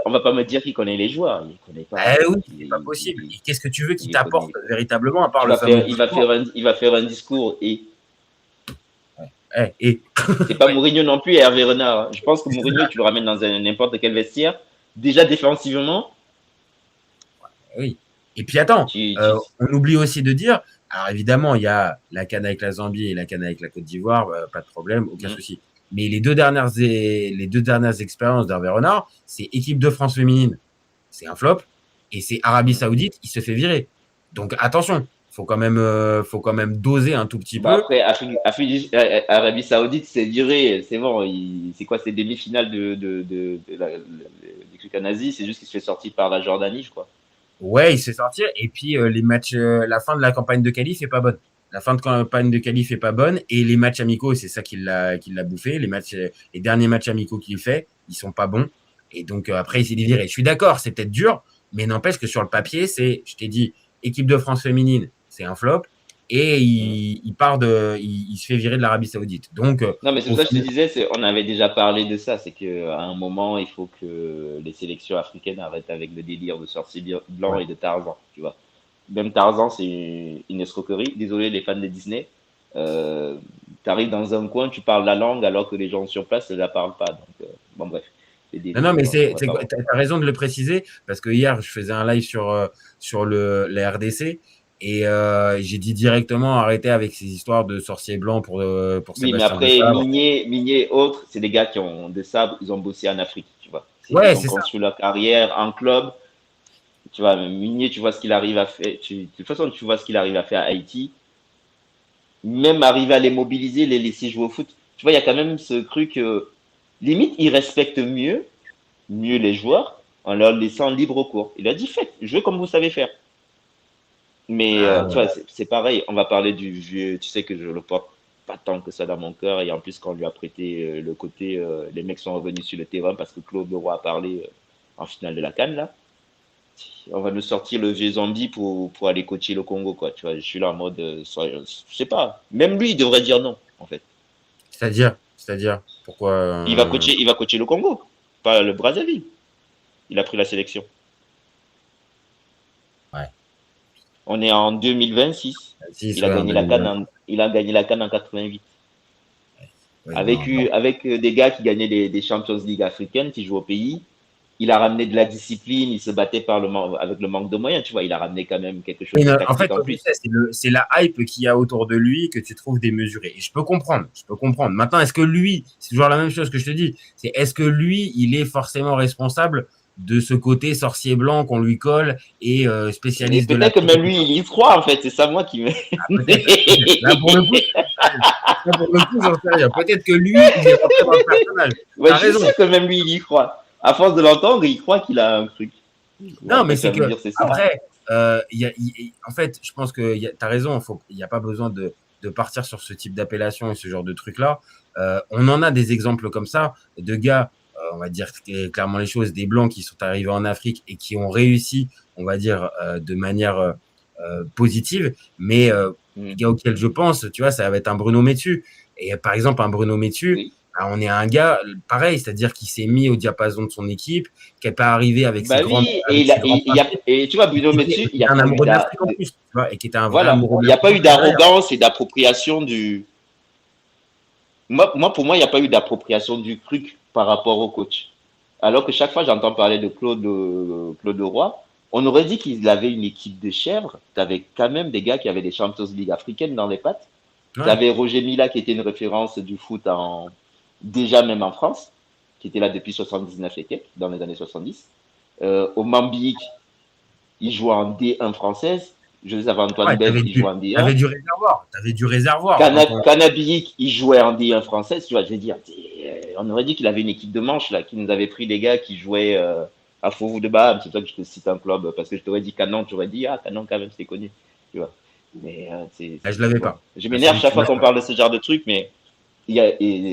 On va pas me dire qu'il connaît les joueurs. Il connaît pas. Oui, c'est pas possible. Et qu'est-ce que tu veux qu'il t'apporte véritablement, à part il va faire un discours et. Et c'est pas Mourinho non plus et Hervé Renard. Je pense que Mourinho, tu le ramènes dans n'importe quel vestiaire. Déjà défensivement. Oui. Et puis attends, on oublie aussi de dire, alors évidemment, il y a la CAN avec la Zambie et la CAN avec la Côte d'Ivoire, pas de problème, aucun souci. Mais les deux dernières expériences d'Hervé Renard, c'est équipe de France féminine, c'est un flop, et c'est Arabie Saoudite, il se fait virer. Donc attention, faut quand même doser un tout petit peu. Après, Arabie Saoudite, c'est viré, c'est bon. C'est quoi, c'est demi-finale du truc en Asie, c'est juste qu'il se fait sortir par la Jordanie, je crois. Ouais, il se fait sortir, et puis les matchs, la fin de la campagne de qualif est pas bonne. La fin de campagne de qualif est pas bonne, et les matchs amicaux, c'est ça qui l'a bouffé. Les derniers matchs amicaux qu'il fait, ils sont pas bons. Et donc après, il s'est viré. Je suis d'accord, c'est peut-être dur, mais n'empêche que sur le papier, je t'ai dit, équipe de France féminine, c'est un flop, et il se fait virer de l'Arabie Saoudite. Donc non, mais c'est pour ça que je te disais, on avait déjà parlé de ça, c'est qu'à un moment, il faut que les sélections africaines arrêtent avec le délire de sorcier blanc et de Tarzan, tu vois. Même Tarzan, c'est une escroquerie. Désolé, les fans de Disney. Tu arrives dans un coin, tu parles la langue alors que les gens sur place ne la parlent pas. Donc, bon, bref. Non, mais tu as raison de le préciser, parce que hier, je faisais un live sur la RDC, et j'ai dit directement arrêter avec ces histoires de sorciers blancs pour Sébastien. Oui, mais après, Migné et autres, c'est des gars qui ont des sabres, ils ont bossé en Afrique, tu vois. Ouais, ils ont construit leur carrière en club. Tu vois, Migné, tu vois ce qu'il arrive à faire. De toute façon, tu vois ce qu'il arrive à faire à Haïti. Même arriver à les mobiliser, les laisser jouer au foot. Tu vois, il y a quand même ce truc. Limite, il respecte mieux les joueurs en leur laissant libre cours. Il a dit, faites, jouez comme vous savez faire. Mais tu vois, c'est pareil. On va parler du vieux. Tu sais que je le porte pas tant que ça dans mon cœur. Et en plus, quand on lui a prêté le côté, les mecs sont revenus sur le terrain parce que Claude Leroy a parlé en finale de la CAN, là. On va nous sortir le vieux zombie pour aller coacher le Congo, quoi. Tu vois, je suis là en mode, je sais pas. Même lui, il devrait dire non, en fait. C'est-à-dire, pourquoi il va coacher le Congo, pas le Brazzaville. Il a pris la sélection. Ouais. On est en 2026. Il a gagné la CAN en 88. Ouais, avec des gars qui gagnaient des Champions League africaines, qui jouent au pays. Il a ramené de la discipline, il se battait avec le manque de moyens, tu vois, il a ramené quand même quelque chose de en fait, en plus. C'est la hype qu'il y a autour de lui que tu trouves démesurée. Et je peux comprendre. Maintenant, est-ce que lui, c'est toujours la même chose que je te dis, c'est est-ce que lui, il est forcément responsable de ce côté sorcier blanc qu'on lui colle et spécialiste de la... Peut-être que même lui, il y croit, en fait, c'est ça moi qui me... Là, pour le coup, j'en sais rien. Peut-être que lui, il est rentré dans le personnage. Ouais, je sais que même lui, il y croit. À force de l'entendre, il croit qu'il a un truc. Non, mais c'est que après, en fait, je pense que tu as raison. Il n'y a pas besoin de partir sur ce type d'appellation et ce genre de truc-là. On en a des exemples comme ça de gars, on va dire clairement les choses, des blancs qui sont arrivés en Afrique et qui ont réussi, on va dire, de manière positive. Mais les gars auxquels je pense, tu vois, ça va être un Bruno Metsu. Et par exemple, un Bruno Metsu. Oui. Alors, on est un gars pareil, c'est-à-dire qui s'est mis au diapason de son équipe, qui n'est pas arrivé avec ses grands. Et tu vois, Bruno Metsu, il y a un amoureux de l'Afrique en plus, tu vois, et qui était un vrai amoureux. Il n'y a pas eu d'arrogance et d'appropriation du. Pour moi, il n'y a pas eu d'appropriation du truc par rapport au coach. Alors que chaque fois, j'entends parler de Claude Leroy, on aurait dit qu'il avait une équipe de chèvres. Tu avais quand même des gars qui avaient des Champions League africaines dans les pattes. Tu avais Roger Mila qui était une référence du foot déjà même en France, qui était là depuis 79 et quelques, dans les années 70. Au Mambique, il jouait en D1 française. José Antoine Bell, il jouait en D1. T'avais du réservoir. Canabique, il jouait en D1 française. Tu vois, je veux dire, on aurait dit qu'il avait une équipe de manche, là, qui nous avait pris des gars qui jouaient à Fauveau de Baham. C'est pour ça que je te cite un club, parce que je t'aurais dit Canon, tu aurais dit, Canon, quand même, c'est connu. Tu vois. Mais, je l'avais pas. Je m'énerve chaque fois qu'on parle de ce genre de truc, mais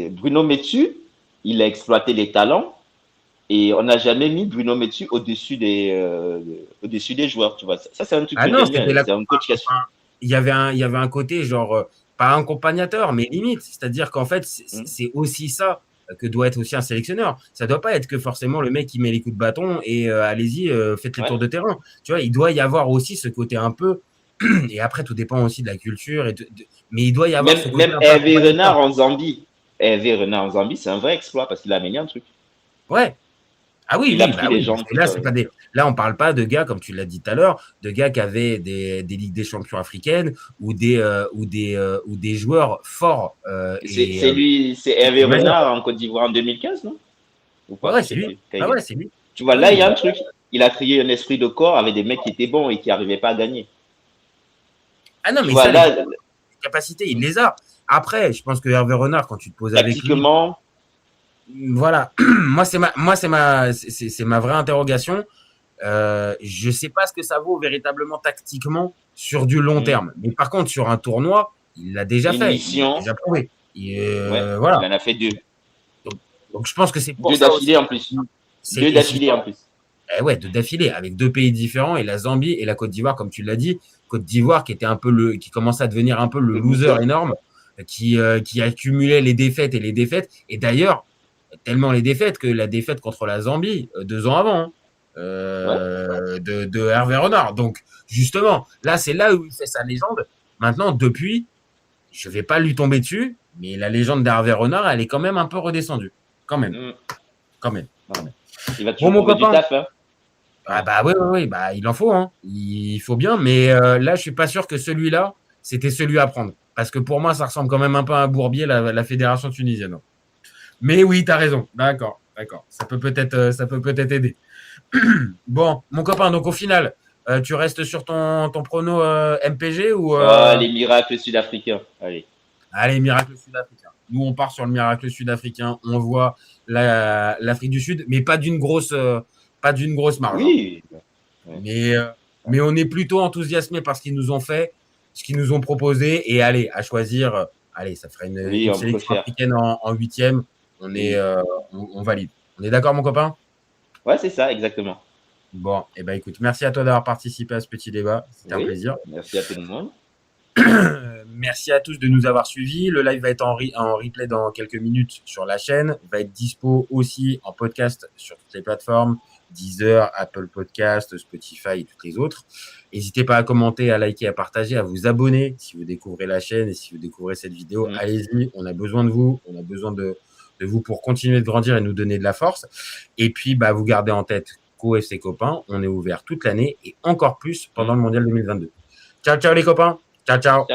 Bruno Metsu, il a exploité les talents, Et on n'a jamais mis Bruno Metsu au-dessus des joueurs, tu vois. Ça, c'est un truc Ah que non, j'aime bien. C'est un coach qui a su. il y avait un côté genre pas accompagnateur, mais limite. C'est-à-dire qu'en fait, c'est aussi ça que doit être aussi un sélectionneur. Ça doit pas être que forcément le mec qui met les coups de bâton et allez-y, faites les tours de terrain. Tu vois, il doit y avoir aussi ce côté un peu. Et après, tout dépend aussi de la culture. Mais il doit y avoir ce côté Même Hervé Renard en Zambie. Hervé Renard en Zambie, c'est un vrai exploit parce qu'il a amené un truc. Ouais. Ah oui, Il a pris les gens. Là, c'est pas là, on parle pas de gars, comme tu l'as dit tout à l'heure, de gars qui avaient des Ligues des Champions africaines ou des joueurs forts. C'est Hervé Renard en Côte d'Ivoire en 2015, non? Ouais, c'est lui. Ah ouais, c'est lui. Tu vois, là, il y a un truc. Il a créé un esprit de corps avec des mecs qui étaient bons et qui n'arrivaient pas à gagner. Ah non, mais ça, les capacités, il les a. Après, je pense que Hervé Renard, quand tu te poses avec lui, voilà. moi, c'est ma vraie interrogation. Je sais pas ce que ça vaut véritablement tactiquement sur du long terme. Mais par contre, sur un tournoi, il l'a déjà fait. Il l'a déjà prouvé. Voilà. Il en a fait 2. Donc, je pense que c'est pour 2 d'affilée en plus. 2 d'affilée en plus. Ouais, 2 d'affilée avec 2 pays différents et la Zambie et la Côte d'Ivoire, comme tu l'as dit. Côte d'Ivoire qui était un peu qui commençait à devenir un peu le loser énorme, qui accumulait les défaites et les défaites. Et d'ailleurs, tellement les défaites que la défaite contre la Zambie 2 ans avant de Hervé Renard. Donc justement, là c'est là où il fait sa légende. Maintenant, depuis, je vais pas lui tomber dessus, mais la légende d'Hervé Renard, elle est quand même un peu redescendue. Quand même. Il va toujours trouver du taf, hein. Ah bah oui, bah il en faut, hein. Il faut bien, mais là je suis pas sûr que celui-là c'était celui à prendre, parce que pour moi ça ressemble quand même un peu à un Bourbier, la fédération tunisienne. Mais oui, t'as raison, d'accord, ça peut peut-être aider. Bon, mon copain, donc au final, tu restes sur ton prono MPG ou les miracles sud-africains. Allez, miracle sud-africain. Nous on part sur le miracle sud-africain, on voit l'Afrique du Sud, mais pas d'une grosse marge. Oui. Mais on est plutôt enthousiasmé par ce qu'ils nous ont fait, ce qu'ils nous ont proposé, et allez, à choisir, ça ferait une sélection africaine en 8e. On valide. On est d'accord, mon copain? Ouais, c'est ça, exactement. Bon, et ben écoute, merci à toi d'avoir participé à ce petit débat. C'était un plaisir. Merci à tout le monde. Merci à tous de nous avoir suivis. Le live va être en replay dans quelques minutes sur la chaîne. Il va être dispo aussi en podcast sur toutes les plateformes. Deezer, Apple Podcast, Spotify et toutes les autres. N'hésitez pas à commenter, à liker, à partager, à vous abonner si vous découvrez la chaîne et si vous découvrez cette vidéo. Allez-y, on a besoin de vous. On a besoin de vous pour continuer de grandir et nous donner de la force. Et puis, vous gardez en tête qu'au FC Copain, on est ouvert toute l'année et encore plus pendant le Mondial 2022. Ciao les copains. Ciao. Ciao.